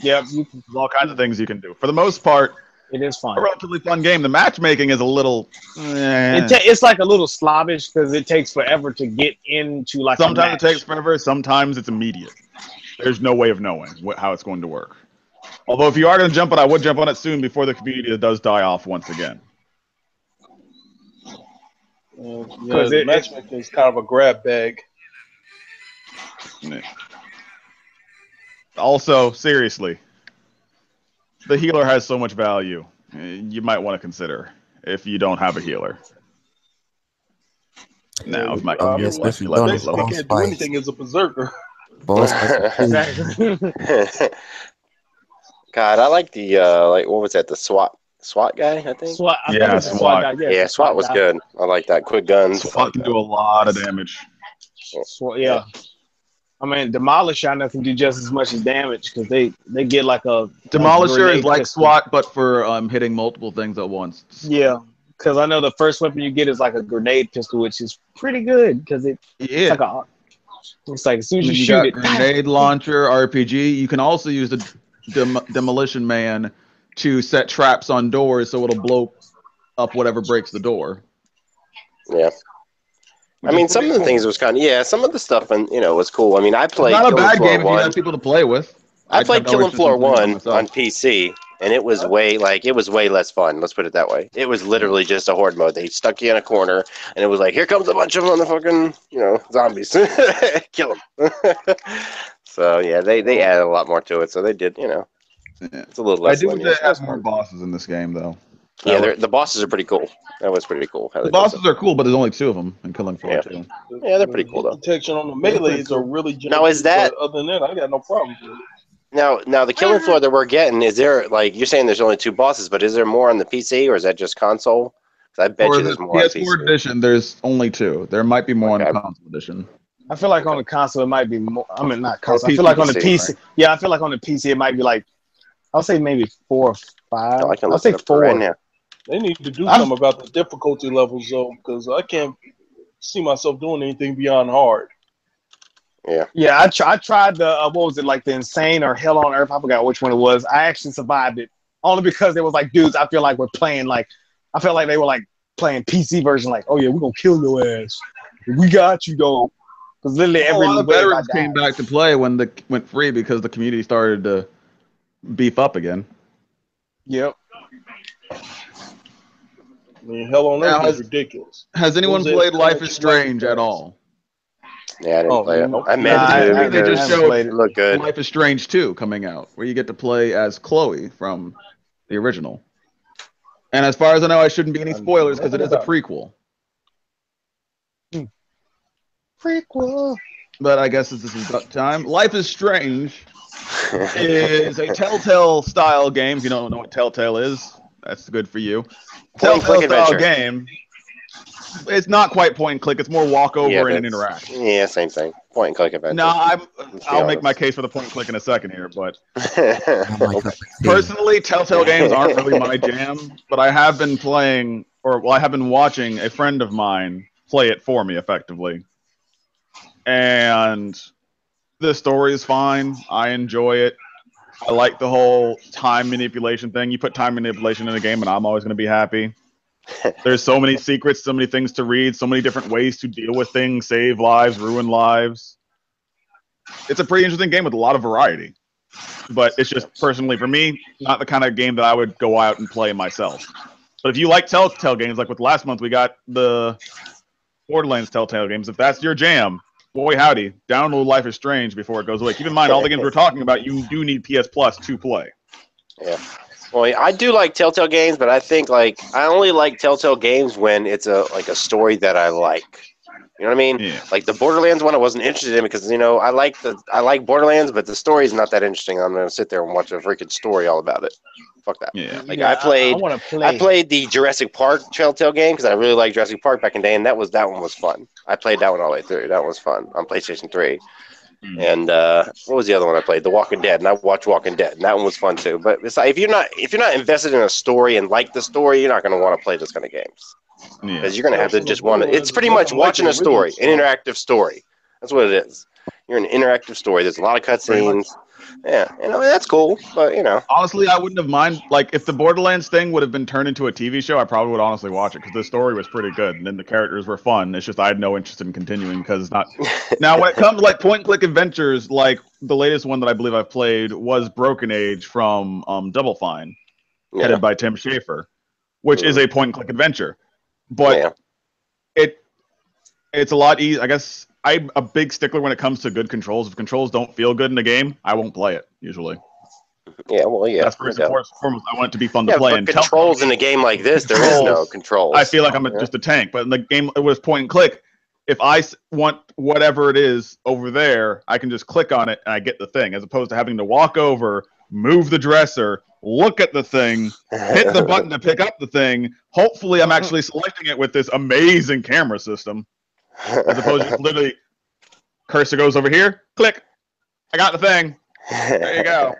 yeah. There's all kinds of things you can do. For the most part, It is fun. a relatively fun game. The matchmaking is a little. It's like a little slobbish because it takes forever to get into like. Sometimes a it takes forever. Sometimes it's immediate. There's no way of knowing how it's going to work. Although if you are going to jump on, I would jump on it soon before the community does die off once again. Yeah, Because the matchmaking is kind of a grab bag. Also, seriously, the healer has so much value. You might want to consider if you don't have a healer. Now, if my yes, computer especially lets me don't load. Basically, can't do anything as a berserker. Boss Exactly. God, I like the what was that? The SWAT guy, I think. SWAT. I think Yeah, it's a SWAT. guy. Yeah, SWAT was guy. good. I like that. Quick guns. SWAT can do a lot of damage. SWAT, yeah. I mean, Demolisher I know can do just as much as damage because they get like a Demolisher grenade is like pistol. SWAT, but for hitting multiple things at once. Yeah, because I know the first weapon you get is like a grenade pistol, which is pretty good because Yeah. it's like as soon as you You shoot got it, grenade launcher, RPG. You can also use the demolition man to set traps on doors so it'll blow up whatever breaks the door. Yeah. I mean, some of the things was kind of some of the stuff and was cool. I mean, I played Not a Killing bad Floor game if you 1. have people to play with. I I'd played have no Killing issues Floor with playing it 1 myself. on PC, and it was way less fun. Let's put it that way. It was literally just a horde mode. They stuck you in a corner, and it was like, here comes a bunch of motherfucking zombies, kill them. So yeah, they added a lot more to it. So they did, it's a little I less. do wish linear, they so had it's more fun. bosses in this game, though. Yeah, the bosses are pretty cool. That was pretty cool. how The they did bosses are cool, but there's only 2 of them in Killing Floor Yeah. 2. Yeah, they're pretty cool, though. Detection on the melees are really. Now, is that- but other than that, I got no problem with it. Now the Killing Floor that we're getting, is there you're saying there's only 2 bosses, but is there more on the PC or is that just console? 'Cause I bet For you the there's more on PS4 PC. edition, there's only 2. There might be more on Okay. the console edition. I feel like on the console it might be more. I mean, not console. I PC, feel like on the right? PC. Yeah, I feel like on the PC it might be like. I'll say maybe 4 or 5. I can I'll look say it up 4. right now. They need to do something about the difficulty levels though, because I can't see myself doing anything beyond hard. Yeah. Yeah, I tried the what was it, like the Insane or Hell on Earth? I forgot which one it was. I actually survived it only because there was like dudes. I feel like we're playing like I felt like they were like playing PC version. Like, oh yeah, we're gonna kill your ass. We got you though. Because literally A every lot of wave I veterans died. came back to play when the went free because the community started to beef up again. Yep. I mean, Hell on Now, Earth is ridiculous. Has anyone Those played ass Life is comments Strange like at that. all? Yeah, I didn't play it. nope. I meant Nah, to I They just because showed played it it. looked good. Life is Strange 2 coming out, where you get to play as Chloe from the original. And as far as I know, I shouldn't be any spoilers because it is a prequel. Prequel. But I guess this is about time. Life is Strange is a Telltale style game. If you don't know what Telltale is, that's good for you. Point and click Telltale style adventure. game. It's not quite point and click. It's more walk over Yeah, and an that's- interaction. Yeah, same thing. Point and click adventure. No, I'll make honest. my case for the point and click in a second here, but Not my cup of tea. personally, Telltale games aren't really my jam. But I have been playing, I have been watching a friend of mine play it for me effectively, and the story is fine. I enjoy it. I like the whole time manipulation thing. You put time manipulation in a game, and I'm always going to be happy. There's so many secrets, so many things to read, so many different ways to deal with things, save lives, ruin lives. It's a pretty interesting game with a lot of variety. But it's just, personally, for me, not the kind of game that I would go out and play myself. But if you like Telltale games, like with last month, we got the Borderlands Telltale games. If that's your jam, boy howdy, download Life is Strange before it goes away. Keep in mind, all the games we're talking about, you do need PS Plus to play. Yeah. Well, I do like Telltale games, but I think like I only like Telltale games when it's a story that I like. You know what I mean? Yeah. Like the Borderlands one, I wasn't interested in because I like Borderlands, but the story is not that interesting. I'm gonna sit there and watch a freaking story all about it. Fuck that. Yeah. Like Yeah, I want to play. I played the Jurassic Park Telltale game because I really liked Jurassic Park back in the day, and that one was fun. I played that one all the way through. That was fun on PlayStation 3. And what was the other one I played? The Walking Dead, and I watched Walking Dead, and that one was fun too. But it's like if you're not invested in a story and like the story, you're not going to want to play those kind of games because you're going to have to just want to. It's pretty much watching a story, an interactive story. That's what it is. You're an interactive story. There's a lot of cutscenes. Yeah, that's cool, but Honestly, I wouldn't have mind. Like, if the Borderlands thing would have been turned into a TV show, I probably would honestly watch it because the story was pretty good and then the characters were fun. It's just I had no interest in continuing because it's not. Now, when it comes to like point and click adventures, like the latest one that I believe I've played was Broken Age from Double Fine, headed by Tim Schafer, which is a point and click adventure, but it's a lot easier. I guess I'm a big stickler when it comes to good controls. If controls don't feel good in a game, I won't play it usually. Yeah, well, yeah. That's first and foremost. I want it to be fun to play. But controls in a game like this, there is no controls. I feel like I'm just a tank. But in the game, it was point and click. If I want whatever it is over there, I can just click on it and I get the thing, as opposed to having to walk over, move the dresser, look at the thing, hit the button to pick up the thing. Hopefully, I'm actually selecting it with this amazing camera system, as opposed to just literally cursor goes over here, click, I got the thing. There you go.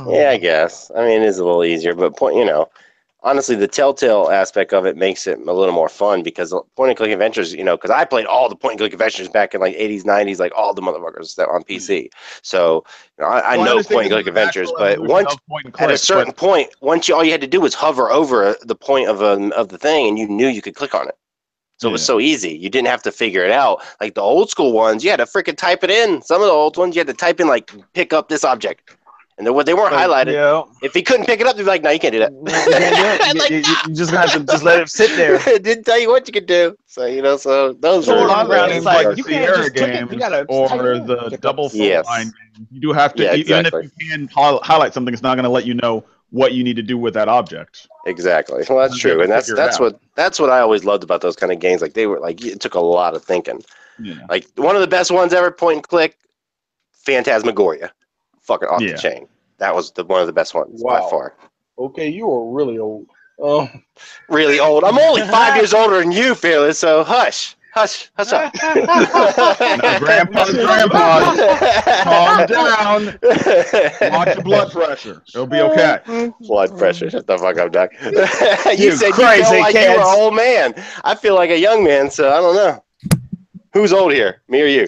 Yeah, I guess. I mean, it is a little easier, but honestly, the Telltale aspect of it makes it a little more fun because point and click adventures, because I played all the point and click adventures back in like 80s, 90s, like all the motherfuckers that on PC. So I know point and click adventures, but once at a certain point, all you had to do was hover over the point of the thing, and you knew you could click on it. So it was so easy. You didn't have to figure it out. Like the old school ones, you had to freaking type it in. Some of the old ones, you had to type in like pick up this object. And they weren't highlighted. Yeah. If he couldn't pick it up, he'd be like, no, you can't do that. You just have to just let it sit there. It didn't tell you what you could do. So, so those are games like the Sierra games or the Double Fine games. You do have to, even if you can highlight something, it's not going to let you know what you need to do with that object. Exactly. Well, that's true. And that's what I always loved about those kind of games. Like they were like, it took a lot of thinking. Yeah. Like one of the best ones ever, point and click, Phantasmagoria. Fucking off the chain. That was one of the best ones by far. Okay, you are really old. Really old. I'm only 5 years older than you, Fearless, so hush. Hush up. Now, grandpa's calm down. Watch your blood pressure. It'll be okay. Blood pressure. Shut the fuck up, Doc. You you said crazy you felt like you cats. were an old man. I feel like a young man, so I don't know. Who's old here? Me or you?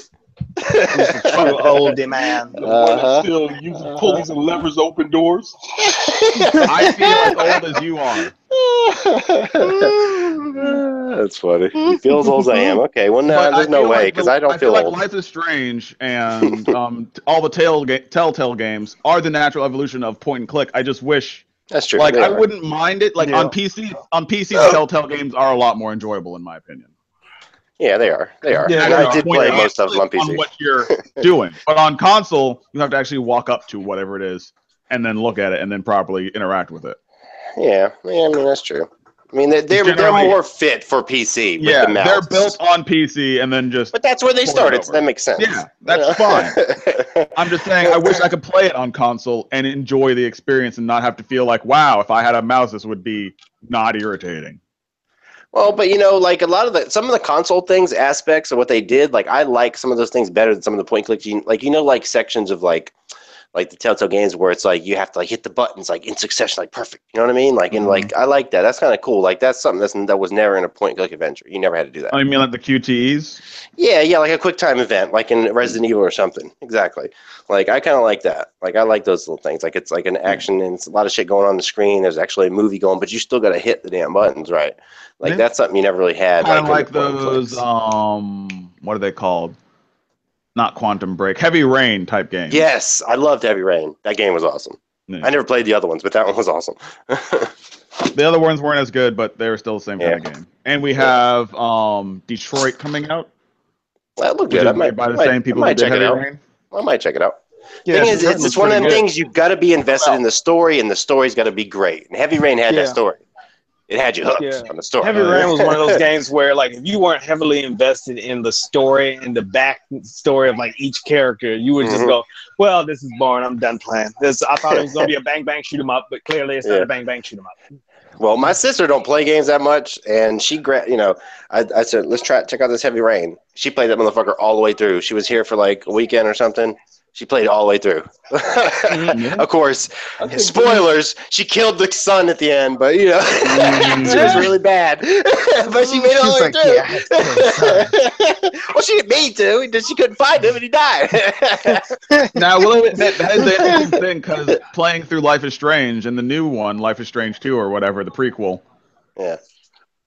True old man. The one that's still using pulleys and levers to open doors. I feel as old as you are. That's funny. You feel as old as I am. Okay, well, no, But there's no way, because I don't feel like old. Life is Strange and all the Telltale games are the natural evolution of point and click. I just wish, That's true. like, they I are. wouldn't mind it. Like Yeah. on PC, the Telltale games are a lot more enjoyable, in my opinion. Yeah, they are. They are. Yeah, And they I are. did play most of them on On PC. what you're doing, but on console, you have to actually walk up to whatever it is and then look at it and then properly interact with it. Yeah, I mean, that's true. I mean, they're Generally- more fit for PC with Yeah, the mouse. they're built on PC and then just. But that's where they port it started, so over. that makes sense. Yeah, that's fine. I'm just saying, I wish I could play it on console and enjoy the experience and not have to feel like, wow, if I had a mouse, this would be not irritating. Well, but like some of the console things, aspects of what they did, like I like some of those things better than some of the point clicks. Like sections of like the Telltale games where it's like you have to like hit the buttons like in succession, like perfect. You know what I mean? Like and like I like that. That's kind of cool. Like that's something that was never in a point click adventure. You never had to do that. I mean, like the QTEs. Yeah, like a quick time event, like in Resident Evil or something. Exactly. Like I kind of like that. Like I like those little things. Like it's like an action and it's a lot of shit going on the screen. There's actually a movie going, but you still got to hit the damn buttons, right? Like Yeah. that's something you never really had. Kind of in like the point those, clicks. what are they called? Not Quantum Break, Heavy Rain type games. Yes, I loved Heavy Rain. That game was awesome. Yeah. I never played the other ones, but that one was awesome. The other ones weren't as good, but they were still the same kind of game. And we have Detroit coming out. That looked Which good. is made by the same people that did check it Heavy out. Rain. I might check it out. Yeah, Thing is, that it's looks one of them pretty good. things you got to be invested in the story, and the story's got to be great. And Heavy Rain had Yeah. that story. It had you hooked Yeah. on the story. Heavy Rain was one of those games where, like, if you weren't heavily invested in the story and the back story of like each character, you would just Mhm. go, "Well, this is boring. I'm done playing this." I thought it was gonna be a bang bang shoot 'em up, but clearly it's not Yeah. a bang bang shoot 'em up. Well, my sister don't play games that much, and she, I said, let's check out this Heavy Rain. She played that motherfucker all the way through. She was here for like a weekend or something. She played it all the way through. Of course, spoilers. She killed the son at the end, but she was really bad. But she made it all the way through. Well, she didn't mean to. She couldn't find him, and he died. Now, will admit that is the interesting thing because playing through Life is Strange and the new one, Life is Strange 2 or whatever, the prequel. Yeah.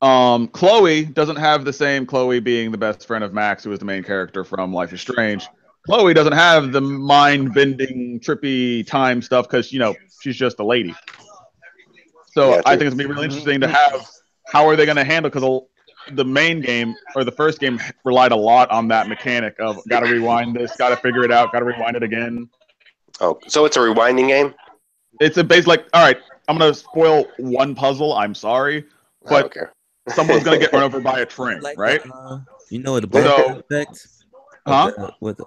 Chloe doesn't have the same. Chloe being the best friend of Max, who is the main character from Life is Strange. Chloe doesn't have the mind-bending, trippy time stuff because she's just a lady. So Yeah, I true. think it's gonna be really interesting to have. How are they gonna handle? Because the main game or the first game relied a lot on that mechanic of got to rewind this, got to figure it out, got to rewind it again. Oh, so it's a rewinding game? It's a base like, all right, I'm gonna spoil one puzzle. I'm sorry, I but don't care. someone's gonna get run over by a train, Like right? the butterfly effect. Huh? With the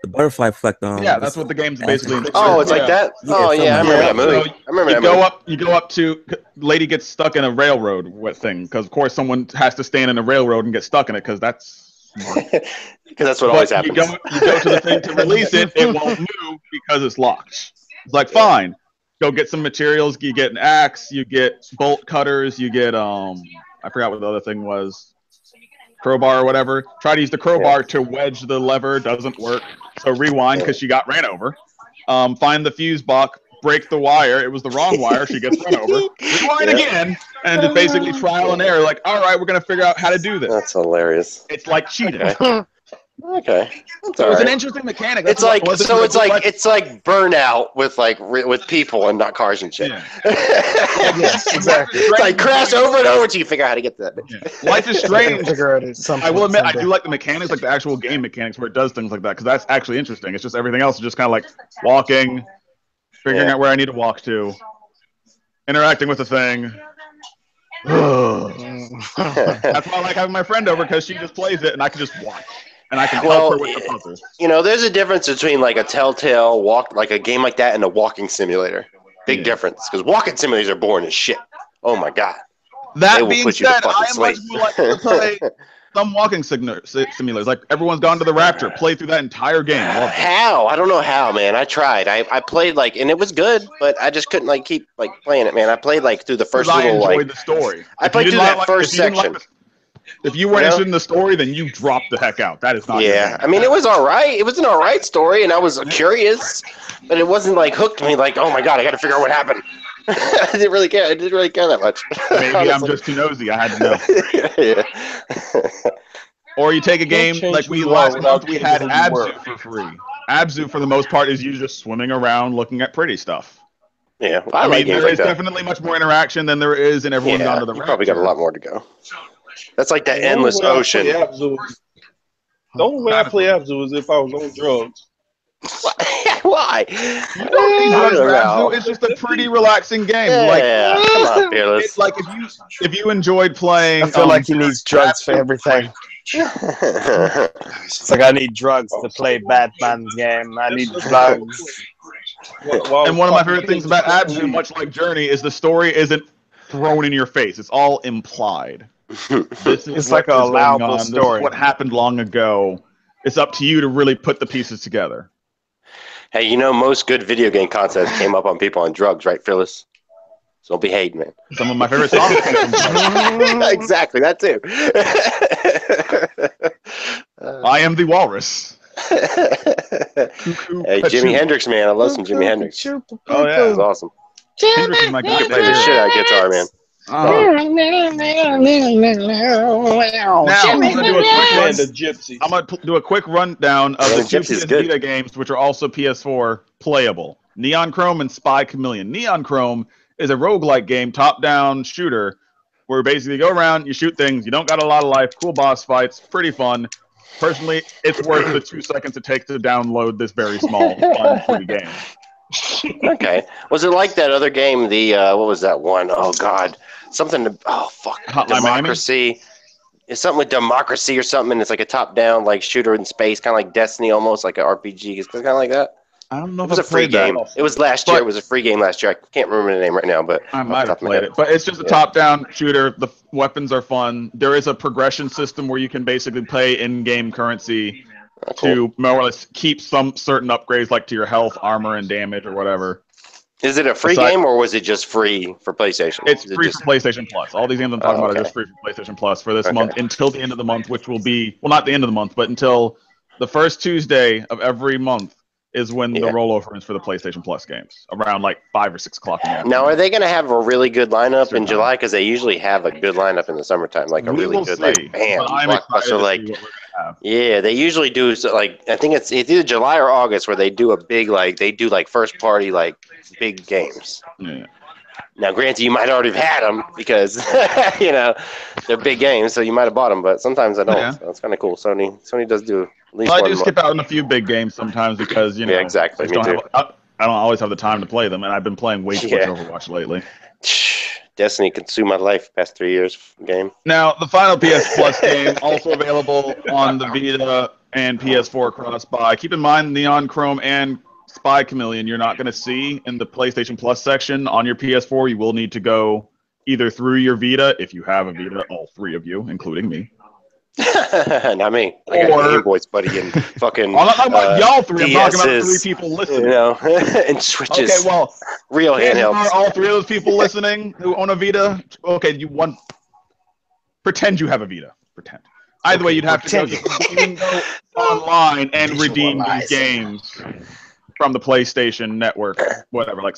butterfly effect. Yeah, that's what the game's basically. Oh, it's like Yeah. that? Yeah, Oh, yeah, I remember that So movie. I remember you that go movie. up. You go up to lady gets stuck in a railroad thing because of course someone has to stand in a railroad and get stuck in it because that's. Because that's what always But happens. you go to the thing to release it. It won't move because it's locked. It's like fine. Go get some materials. You get an axe. You get bolt cutters. You get I forgot what the other thing was. Crowbar or whatever. Try to use the crowbar to wedge the lever. Doesn't work. So rewind because she got ran over. Find the fuse box. Break the wire. It was the wrong wire. She gets run over. Rewind again. And just basically trial and error. Like, all right, we're going to figure out how to do this. That's hilarious. It's like cheating. Okay. That's So all it's an right. interesting mechanic. It's That's like what- so. It's like Burnout with people and not cars and shit. Yeah. Yes, exactly. It's like crash over and over till you figure out how to get to that. Yeah. Life is Strange. Figure out at some I will point admit, I someday. do like the mechanics, like the actual game mechanics where it does things like that, because that's actually interesting. It's just everything else is just kind of like walking, figuring out where I need to walk to, interacting with the thing. That's why I like having my friend over, because she just plays it and I can just watch. And I can help her with the puzzles. There's a difference between like a Telltale like a game like that and a walking simulator. Big difference, because walking simulators are boring as shit. Oh my god. They That will being put you to said, I fucking am much sleep. more likely to play some walking simulators. Like everyone's gone to the Rapture. Play through that entire game. Love it. How? I don't know how, man. I tried. I played like, and it was good, but I just couldn't like keep like playing it, man. I played like through the first I little enjoyed like. the story. I played through that first section. If you weren't interested in the story, then you dropped the heck out. That is not. Yeah, I mean, it was all right. It was an all right story, and I was curious, but it wasn't like hooked me. Like, oh my god, I got to figure out what happened. I didn't really care. I didn't really care that much. Maybe I'm just too nosy. I had to know. Yeah. Or you take a game like last month we had Abzu for free. Abzu, for the most part, is you just swimming around looking at pretty stuff. Yeah, I mean, there is definitely much more interaction than there is in Everyone's Gone to the Rapture. Probably got a lot more to go. That's like that endless ocean. The only way I play Abzu is if I was on drugs. Why? You don't need drugs for Abzu. It's just a pretty relaxing game. Yeah, come on, Fearless. It's like if you enjoyed playing. I feel like he needs drugs for everything. It's like I need drugs to play Batman's game. I need drugs. And one of my favorite things about Abzu, much like Journey, is the story isn't thrown in your face. It's all implied. It's like a allowable story. This is what happened long ago. It's up to you to really put the pieces together. Hey, you know, most good video game content came up on people on drugs, right, Phyllis? So don't be hating, man. Some of my favorite songs come from drugs. Exactly, that too. I am the walrus. Hey, Jimi Hendrix, man. I love some Jimi Hendrix. Oh, yeah. That was awesome. Hendrix is my guy. You can play the shit out of guitar, man. Now, I'm going to do a quick rundown of the two PS Vita games, which are also PS4 playable. Neon Chrome and Spy Chameleon. Neon Chrome is a roguelike game, top-down shooter, where you basically go around, you shoot things, you don't got a lot of life, cool boss fights, pretty fun. Personally, it's worth the 2 seconds it takes to download this very small, fun, free game. Okay. Was it like that other game, the, what was that one? Oh, God. Something to, oh, fuck. Democracy. It's something with democracy or something, and it's like a top-down, like, shooter in space, kind of like Destiny almost, like an RPG. It's kind of like that. I don't know if it was a free game. It was last year. It was a free game last year. I can't remember the name right now, but I might have played it. But it's just a top-down shooter. The weapons are fun. There is a progression system where you can basically pay in-game currency to more or less keep some certain upgrades, like to your health, armor, and damage, or whatever. Is it a free game, or was it just free for PlayStation? It's free for PlayStation Plus. All these games I'm talking about are just free for PlayStation Plus for this month until the end of the month, which will be, well, not the end of the month, but until the first Tuesday of every month is when the rollover is for the PlayStation Plus games, around like 5 or 6 o'clock in the afternoon. Now, are they going to have a really good lineup in July? Because they usually have a good lineup in the summertime, like a really good, like, bam, blockbuster, like, yeah, they usually do. So, like, I think it's either July or August where they do a big, like, they do like first party, like, big games. Yeah. Now, granted, you might already have had them because, you know, they're big games, so you might have bought them, but sometimes I don't. Yeah. So it's kind of cool. Sony does do at least one. I do skip out on a few big games sometimes because, you know, exactly. Me too. I don't always have the time to play them, and I've been playing way too much Overwatch lately. Destiny consumed my life past 3 years game. Now, the final PS Plus game, also available on the Vita and PS4 cross-buy. Keep in mind, Neon Chrome and Spy Chameleon you're not going to see in the PlayStation Plus section on your PS4. You will need to go either through your Vita, if you have a Vita, all three of you, including me. Not me. I got Game Boys, buddy, and fucking. I'm not talking about y'all three. I'm talking about 3 people listening. You know, and Switches. Okay, well, real handhelds. Are all 3 of those people listening who own a Vita? Okay, pretend you have a Vita. Pretend. Either way, you'd have to go online and redeem these games from the PlayStation Network, whatever, like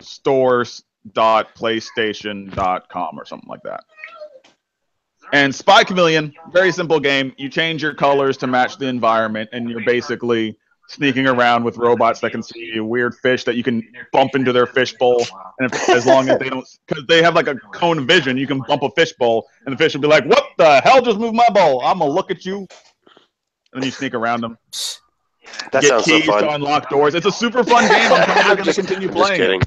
stores.playstation.com or something like that. And Spy Chameleon, very simple game. You change your colors to match the environment, and you're basically sneaking around with robots that can see you, weird fish that you can bump into their fishbowl. And as long as they don't, because they have like a cone of vision, you can bump a fishbowl, and the fish will be like, "What the hell just moved my bowl? I'm gonna look at you." And then you sneak around them. That sounds so fun. To unlock doors. It's a super fun game. I'm probably going to continue playing. Just kidding.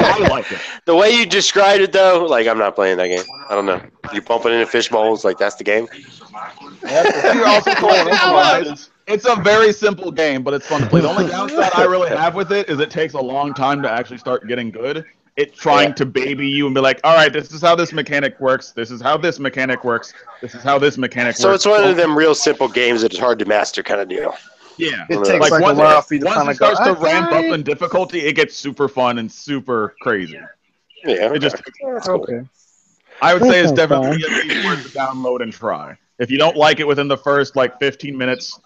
I like it. The way you described it, though, like, I'm not playing that game. I don't know. You bumping into fish bowls, like, that's the game? It's a very simple game, but it's fun to play. The only downside I really have with it is it takes a long time to actually start getting good. it trying to baby you and be like, all right, this is how this mechanic works. This is how this mechanic works. This is how this mechanic works. So it's one of them real simple games that is hard to master kind of deal. Yeah. It takes like a while for you to once kind it of go. starts to ramp up in difficulty, it gets super fun and super crazy. Yeah. It just Okay. I would say it's definitely at least worth to download and try. If you don't like it within the first like 15 minutes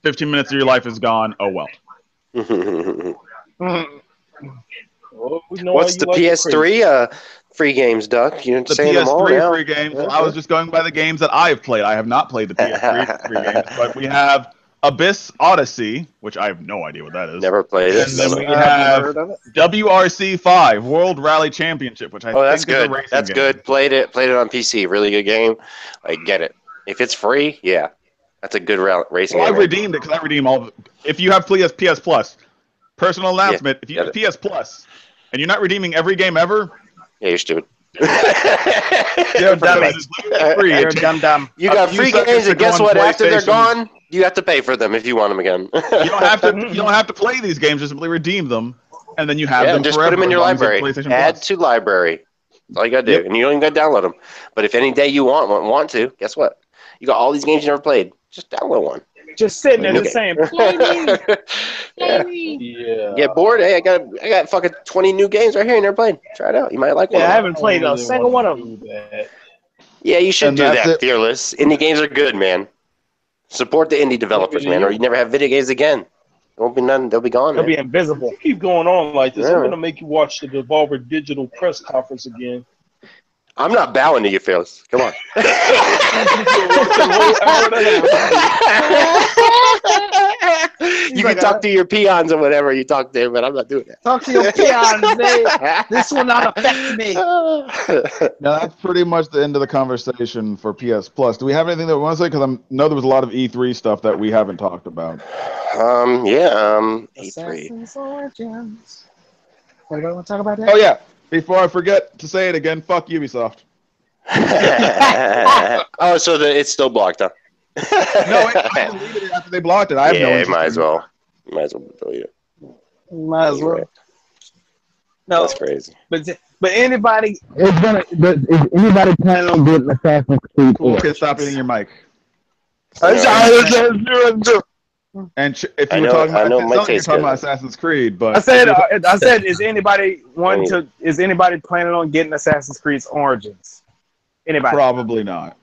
of your life is gone. Oh well. Well, we know What's how the you like PS3 free games, Duck? You're The saying them all PS3 now. free games. Well, I was just going by the games that I've played. I have not played the PS3 free games, but we have Abyss Odyssey, which I have no idea what that is. Never played it. And then we I've have heard of it. WRC 5 World Rally Championship, which I think That's is a good. racing That's game. good. Played it on PC. Really good game. I get it. If it's free, yeah, that's a good racing Well, I game. redeemed it because I redeem all. If you have PS Plus, personal announcement. If you have PS Plus and you're not redeeming every game ever, Yeah, you're stupid. You're dumb. it's literally free. You're It takes- dumb. You got You free suckers games, to and go guess on what? After they're PlayStation. gone, you have to pay for them if you want them again. You don't have to play these games. Just simply redeem them, and then you have Yeah, them just forever. put them in your as long as library. it's PlayStation Add Plus. to library. That's all you got to do. Yep. And you don't even got to download them. But if any day you want to, guess what? You got all these games you never played. Just download one. Just sitting there Okay. just saying, play me. Yeah. Yeah. Get bored? Hey, I got fucking 20 new games right here you never played. Try it out. You might like one. Yeah, I of them. haven't played a single one of them. Yeah, you should And do that's that, it. Fearless. Indie games are good, man. Support the indie developers, man, or you never have video games again. There won't be none. They'll be gone, They'll man. be invisible. You keep going on like this. Yeah. I'm gonna make you watch the Devolver Digital press conference again. I'm not bowing to you, Fearless. Come on. You can talk to your peons or whatever you talk to, but I'm not doing that. Talk to your peons, man. This will not affect me. Now that's pretty much the end of the conversation for PS Plus. Do we have anything that we want to say? Because I know there was a lot of E3 stuff that we haven't talked about. E3. Assassin's Origins. Anybody want to talk about that? Oh yeah, before I forget to say it again, fuck Ubisoft. Oh, so it's still blocked, huh? No, I deleted it after they blocked it. I have no Yeah, interest might in as well. Might as well delete it. Might as well. Right. No, That's crazy. but anybody, It's gonna. But is anybody planning on getting Assassin's Creed? Cool, 4? okay, stop eating your mic. I And if I you were know- talking I about, know it my sounds like you're taste talking good. about Assassin's Creed, but I said, is anybody is anybody planning on getting Assassin's Creed's Origins? Anybody? probably not.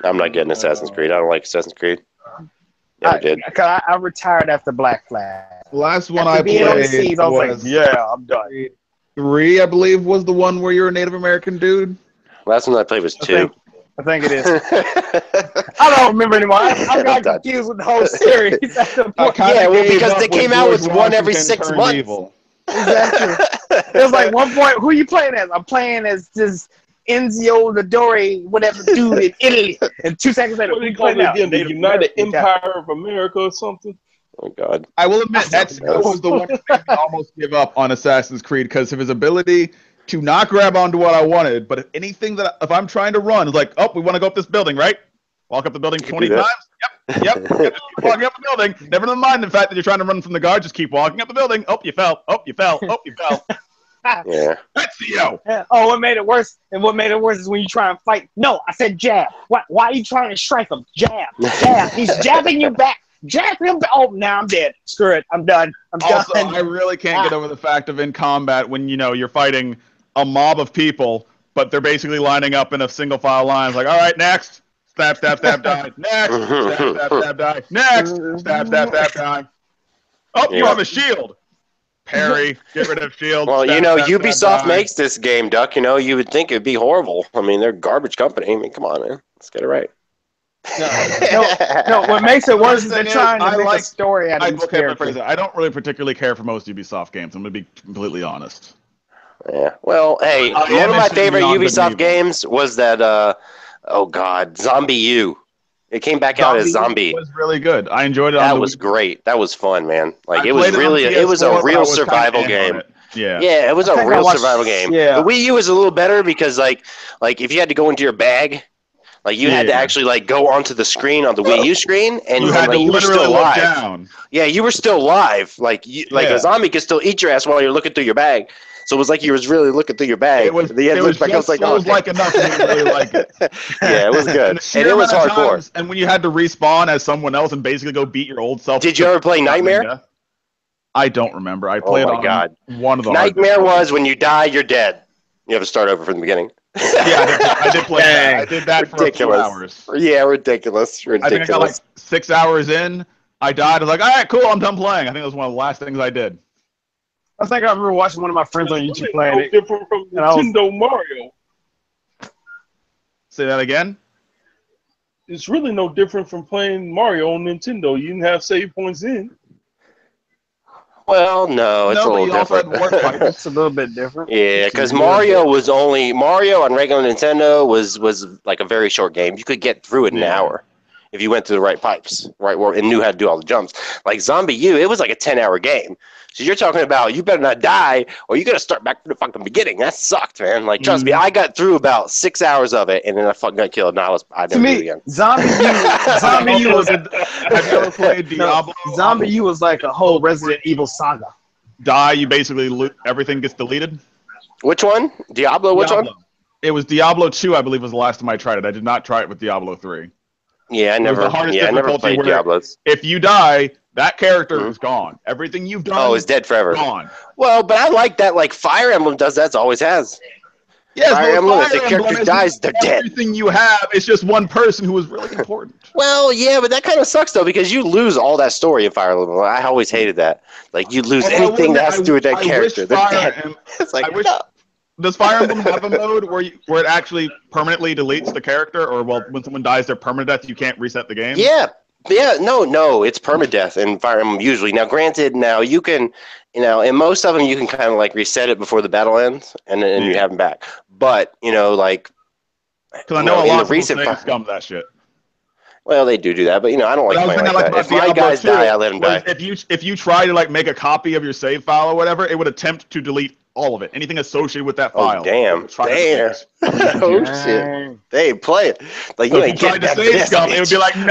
I'm not getting Assassin's Creed. I don't like Assassin's Creed. Never did. I retired after Black Flag. The last one After I being on the played seas, I was like, was yeah, I'm done. 3, I believe, was the one where you're a Native American dude. Last one I played was 2. I think it is. I don't remember anymore. I got confused with the whole series. At the point. Yeah, well, because they came out with one every 6 months. Evil. Exactly. It was like one point, who you playing as? I'm playing as this Enzio Dodori, whatever dude in Italy. And 2 seconds later, What do who you call it playing again? The Native United American. Empire of America or something? Oh, God. I will admit that was the one that made me almost give up on Assassin's Creed because of his ability to not grab onto what I wanted. But if I'm trying to run, it's like, oh, we want to go up this building, right? Walk up the building 20 do times. that. Yep. Keep walking up the building. Never mind the fact that you're trying to run from the guard. Just keep walking up the building. Oh, you fell. Oh, you fell. Oh, you fell. Yeah. That's Theo. Oh, what made it worse? And what made it worse is when you try and fight. No, I said jab. Why are you trying to strike him? Jab. Jab. He's jabbing you back. Jab him back. Oh, now I'm dead. Screw it. I'm done. Also, done. I really can't get over the fact of in combat when you're fighting a mob of people, but they're basically lining up in a single file line. It's like, all right, next. Stab, stab, stab, die. Next. Stab, stab, stab, die. Next. Stab, stab, stab, die. Oh, you Yeah. have a shield. Parry. Get rid of shield. Well, Stab, stab, Ubisoft stab, die. makes this game, Duck. You would think it'd be horrible. I mean, they're a garbage company. I mean, come on, man. Let's get it right. No, what makes it worse is they're trying to make a like- story out of these characters. I don't really particularly care for most Ubisoft games. I'm going to be completely honest. Yeah. Well, hey, I one am of my interested favorite Beyond Good Ubisoft and Evil. games was that, oh, God, Zombie U. It came back out as Zombie. It was really good. I enjoyed it. That on the was Wii. great. That was fun, man. Like, I it was played on really, it was a PS4, but I real was kinda survival in on game. it. Yeah. Yeah, it was I a think I real watched- survival game. yeah. The Wii U was a little better because, like if you had to go into your bag, like you had to Yeah. actually like go onto the screen on the Wii U screen, and You had to you were literally still look alive. down. Yeah, you were still live. Like Yeah. a zombie could still eat your ass while you're looking through your bag. So it was like you was really looking through your bag. It was. The end It was looked like I was like, oh, like enough to really like it. yeah, it was good, and it was hardcore. And when you had to respawn as someone else and basically go beat your old self. Did you ever play Nightmare? I don't remember. I played on one of the Nightmare was when you die, you're dead. You have to start over from the beginning. Yeah, I did play that. I did that for a few hours. Yeah, ridiculous. I think I got like 6 hours in. I died. I was like, all right, cool, I'm done playing. I think it was one of the last things I did. I think I remember watching one of my friends on YouTube playing it. Different from Nintendo Mario. Say that again? It's really no different from playing Mario on Nintendo. You didn't have save points in. Well, no, it's a little different. It's a little bit different. Yeah, because Mario on regular Nintendo was like a very short game. You could get through it in an hour if you went through the right pipes, right, and knew how to do all the jumps. Like Zombie U, it was like a 10-hour game. So you're talking about you better not die or you got to start back from the fucking beginning. That sucked, man. Like, trust me, I got through about 6 hours of it and then I fucking got killed. Now I never do it again. Zombie U was have you ever played Diablo? Zombie U was like a whole Resident Evil saga. You basically everything gets deleted. Which one? Diablo? Which one? It was Diablo 2, I believe, was the last time I tried it. I did not try it with Diablo 3. Yeah, I never played Diablos. If you die, that character is gone. Everything you've done is dead forever. Gone. Well, but I like that. Like Fire Emblem does that. It always has. Yes, Fire Emblem, if the character dies, they're dead. Everything you have is just one person who is really important. Well, yeah, but that kind of sucks though because you lose all that story in Fire Emblem. I always hated that. Like you lose anything that has to do with that character. They're dead. It's like no. Does Fire Emblem have a mode where it actually permanently deletes the character, or when someone dies, they're permadeath, you can't reset the game? Yeah, no, it's permadeath in Fire Emblem usually. Now, granted, you can, in most of them you can kind of like reset it before the battle ends, and then you have them back. But like, because I know a lot of recent scum that shit. Well, they do that, but I don't like playing like that. If my guys die, I let them die. If you try to like make a copy of your save file or whatever, it would attempt to delete all of it, anything associated with that file. Oh, damn. Oh, shit. They play it. Like, so you ain't getting that save scum, it would be like, no.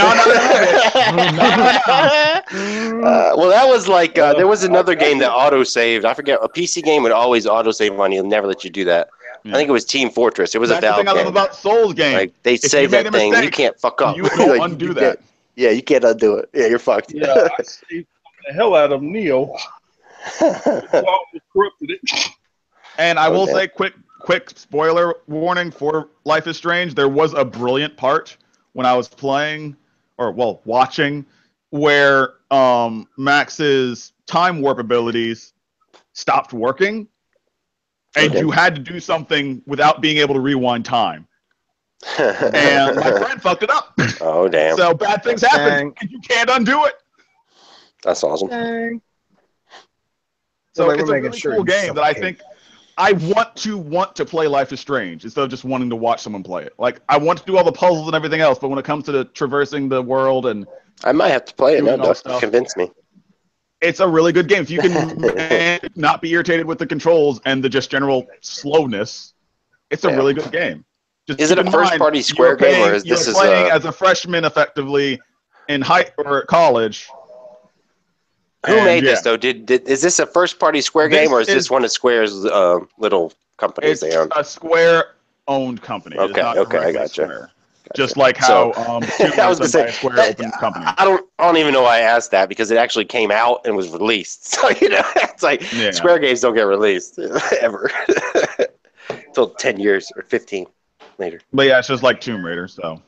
Well, that was like, there was another game that auto-saved. I forget, a PC game would always auto-save on you. Never let you do that. Yeah. I think it was Team Fortress. It was a Valve game. That's the thing I love about Souls games. Like, they save that thing. You can't fuck up. You don't undo that. Yeah, you can't undo it. Yeah, you're fucked. Yeah, I saved the hell out of Neo. And I will say, quick spoiler warning for Life is Strange. There was a brilliant part when I was playing, watching, where Max's time warp abilities stopped working, and you had to do something without being able to rewind time. And my friend fucked it up. Oh, damn. So bad things happen, and you can't undo it. That's awesome. Dang. So it's a really cool game that I think I want to play Life is Strange instead of just wanting to watch someone play it. Like, I want to do all the puzzles and everything else, but when it comes to traversing the world and... I might have to play it now, Dustin. Convince me. It's a really good game. If you can not be irritated with the controls and the just general slowness, it's a really good game. Is it a first-party Square game, or is this playing as a freshman, effectively, in college... Who made this though? Is this a first-party Square game, or is this one of Square's little companies they own? It's a Square-owned company. Okay, I gotcha. Just like how I was gonna say Square opened company. I don't even know why I asked that because it actually came out and was released. So it's like Square games don't get released ever until 10 years or 15 later. But yeah, it's just like Tomb Raider. So.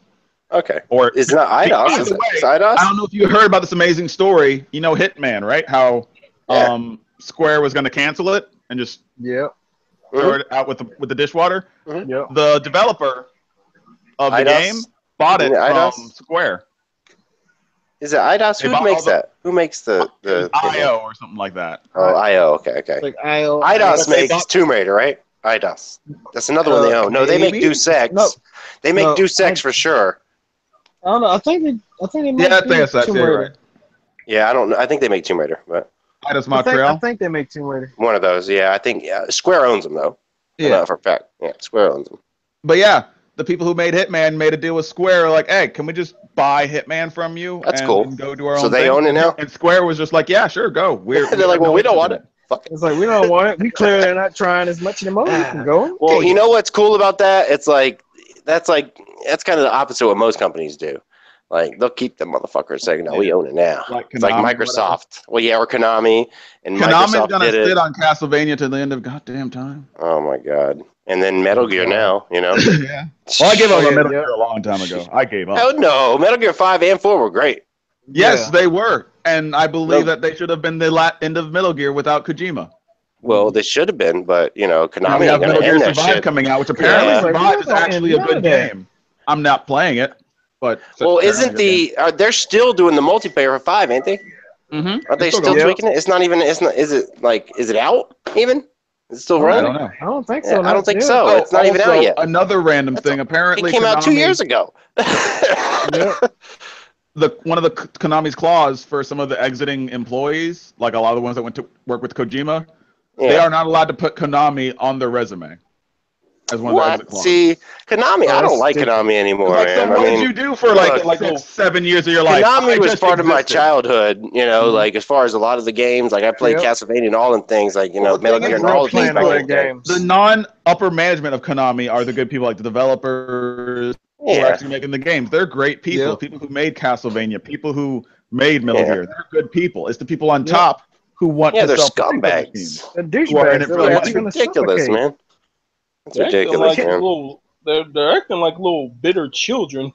Okay. Or is it not IDOS? Is it IDOS? I don't know if you heard about this amazing story. You know Hitman, right? How Square was going to cancel it and just throw it out with the dishwater. Mm-hmm. Yep. The developer of the game bought it from Square. Is it IDOS? Who makes that? Who makes the IO or something like that? Oh, IO. Okay. Like IO. IDOS makes Tomb Raider, right? IDOS. That's another one they own. No, they make Deus Ex. No. They make Deus Ex for sure. I don't know. I think they make Tomb Raider. Right. Yeah, I don't know. I think they make Tomb Raider, but IDOS Montreal. I think they make Tomb Raider. One of those. Yeah, I think Square owns them though. Yeah, for a fact. Yeah, Square owns them. But yeah, the people who made Hitman made a deal with Square. Like, hey, can we just buy Hitman from you? That's cool. And go do our own. So they own it now. And Square was just like, yeah, sure, go. They're like, well, we don't want it. Fuck it. It's like we don't want it. We clearly are not trying as much anymore. We can go. Well, you know what's cool about that? It's like that's kind of the opposite of what most companies do. Like they'll keep the motherfuckers saying, "No, we own it now." Like It's like Konami, Microsoft. Well, yeah, or Konami, and Konami's Microsoft gonna did sit it. on Castlevania to the end of goddamn time. Oh my god! And then Metal Gear now, you know. Yeah. Well, I gave up on Yeah, Metal yeah. Gear a long time ago. I gave up. Hell no, Metal Gear 5 and 4 were great. Yes, Yeah. they were, and I believe No. that they should have been the end of Metal Gear without Kojima. Well, they should have been, but you know, Now Konami we ain't have gonna Metal Gear end that Survive shit. coming out, which apparently Yeah. Survive is Like, actually a none good of that. game. I'm not playing it, but Well, isn't they're still doing the multiplayer for 5, ain't they? Mm-hmm. Are they still going. tweaking it? It's not even. It's not. Is it out even? Is it still I running? don't know. I don't think Yeah, so. I don't think Yeah. so. It's not even also, out yet. Another random That's thing. Apparently, It came out 2 Konami- years ago. Yeah. One of the Konami's clause for some of the exiting employees, like a lot of the ones that went to work with Kojima, they Yeah. are not allowed to put Konami on their resume as one of the exit What? clauses. See, Konami. I that's don't like stupid. Konami anymore, Like, so man. what I mean, did you do for look, like 7 years of your life? Konami I was just part of my existed. childhood, you know, Mhm. like as far as a lot of the games, like I played Yep. Castlevania and all them things, like, you know, Well, the Metal thing Gear is, and all the playing things back all in their the day. games. The non-upper management of Konami are the good people, like the developers who are Yeah, actually making the games. They're great people. Yep. People who made Castlevania, people who made Metal Yeah. Gear. They're good people. It's the people on Yep. top who want yeah, to they're sell potato machines. scumbags. The Who are in douchebags. it They're for the like money. That's gonna ridiculous, suffocate. man. That's They're acting ridiculous, like man. little. They're acting like little bitter children.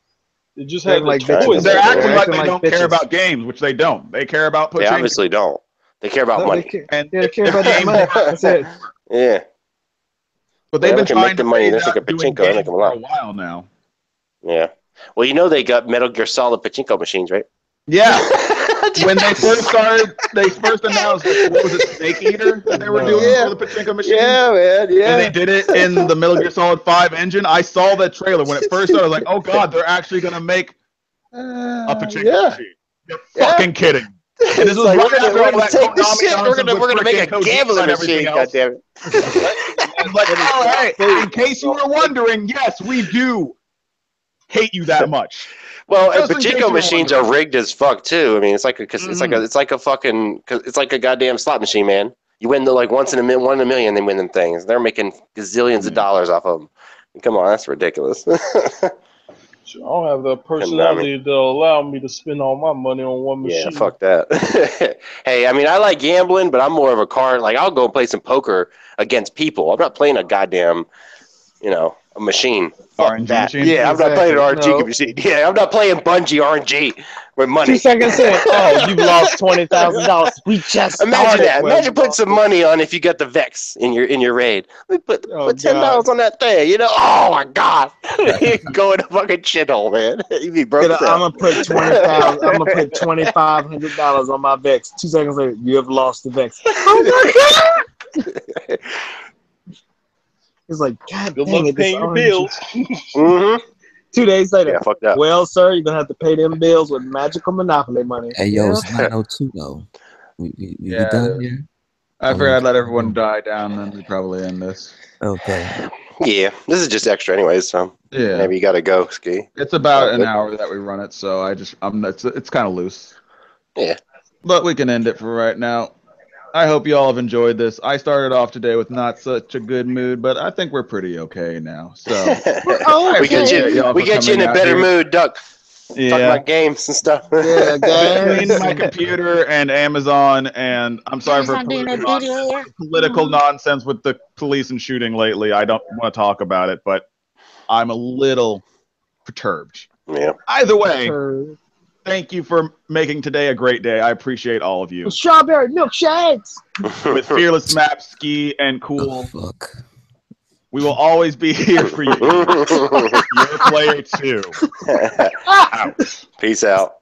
They just They're have the like toys. bitches. They're acting They're like acting they like don't care bitches. about games, which they don't. They care about They pachinko. obviously don't. They care about No, money. they care. And Yeah, they if care about that games money. work, That's it. Yeah. but they've Whatever been can make trying the to money, phase they're thinking out doing pachinko, they make games them a for a lot. while now. Yeah. Well, you know they got Metal Gear Solid pachinko machines, right? Yeah. When they first started, they first announced, what was it, Snake Eater that they were doing Yeah. for the pachinko machine? Yeah, man. Yeah. And they did it in the Metal Gear Solid 5 engine. I saw that trailer when it first started. I was like, oh god, they're actually going to make a pachinko yeah. machine. You're Yeah. fucking kidding. And this It's was like, right we're after all gonna that take this Konami shit. We're nonsense gonna with make a freaking Kojima gambling and everything machine. else. Goddamn it. It's like, all right, in case you were wondering, yes, we do hate you that much. Well, and Just in case you pachinko were machines are wondering. rigged as fuck too. I mean, it's like a goddamn slot machine, man. You win one in a million. They win them things. They're making gazillions of dollars off of them. Come on, that's ridiculous. I don't have the personality to allow me to spend all my money on one machine. Yeah, fuck that. Hey, I mean, I like gambling, but I'm more of a card. Like, I'll go and play some poker against people. I'm not playing a goddamn, a machine. Fuck RNG that. machine? Yeah, I'm not playing an RNG No. machine. Yeah, I'm not playing Bungie RNG with money. 2 seconds in. Oh, you've lost $20,000. We just Imagine started. that. Well, Imagine you putting lost some it. money on if you got the Vex in your raid. Put Oh, $10 on that thing. Oh my god. You go in a fucking shithole, man. You be broke. I'm gonna put $20,000. I'm gonna put $2,500 on my Vex. 2 seconds later, you have lost the Vex. Oh my god! It's like, God Good dang luck it, this paying your RNG. bills. Mm-hmm. 2 days later, Yeah, fuck that. well, sir, you're gonna have to pay them bills with magical Monopoly money. Hey, yo, Yeah. it's 9:02 though. We Yeah, done it is. here? I figured I'd let everyone die down, then we'd probably end this. Okay. Yeah, this is just extra anyways, so Yeah. maybe you gotta go, Ski. It's about an good. hour that we run it, so it's kind of loose. Yeah. But we can end it for right now. I hope you all have enjoyed this. I started off today with not such a good mood, but I think we're pretty okay now. So we get you in a better mood, Duck. Talk about games and stuff. Yeah, Between guys. my computer and Amazon, and I'm sorry for political nonsense with the police and shooting lately. I don't want to talk about it, but I'm a little perturbed. Yeah. Either way, thank you for making today a great day. I appreciate all of you. Strawberry milkshakes. With Fearless Map, Ski, and Oh, Cool, fuck. we will always be here for you. You're a player too. Out. Peace out.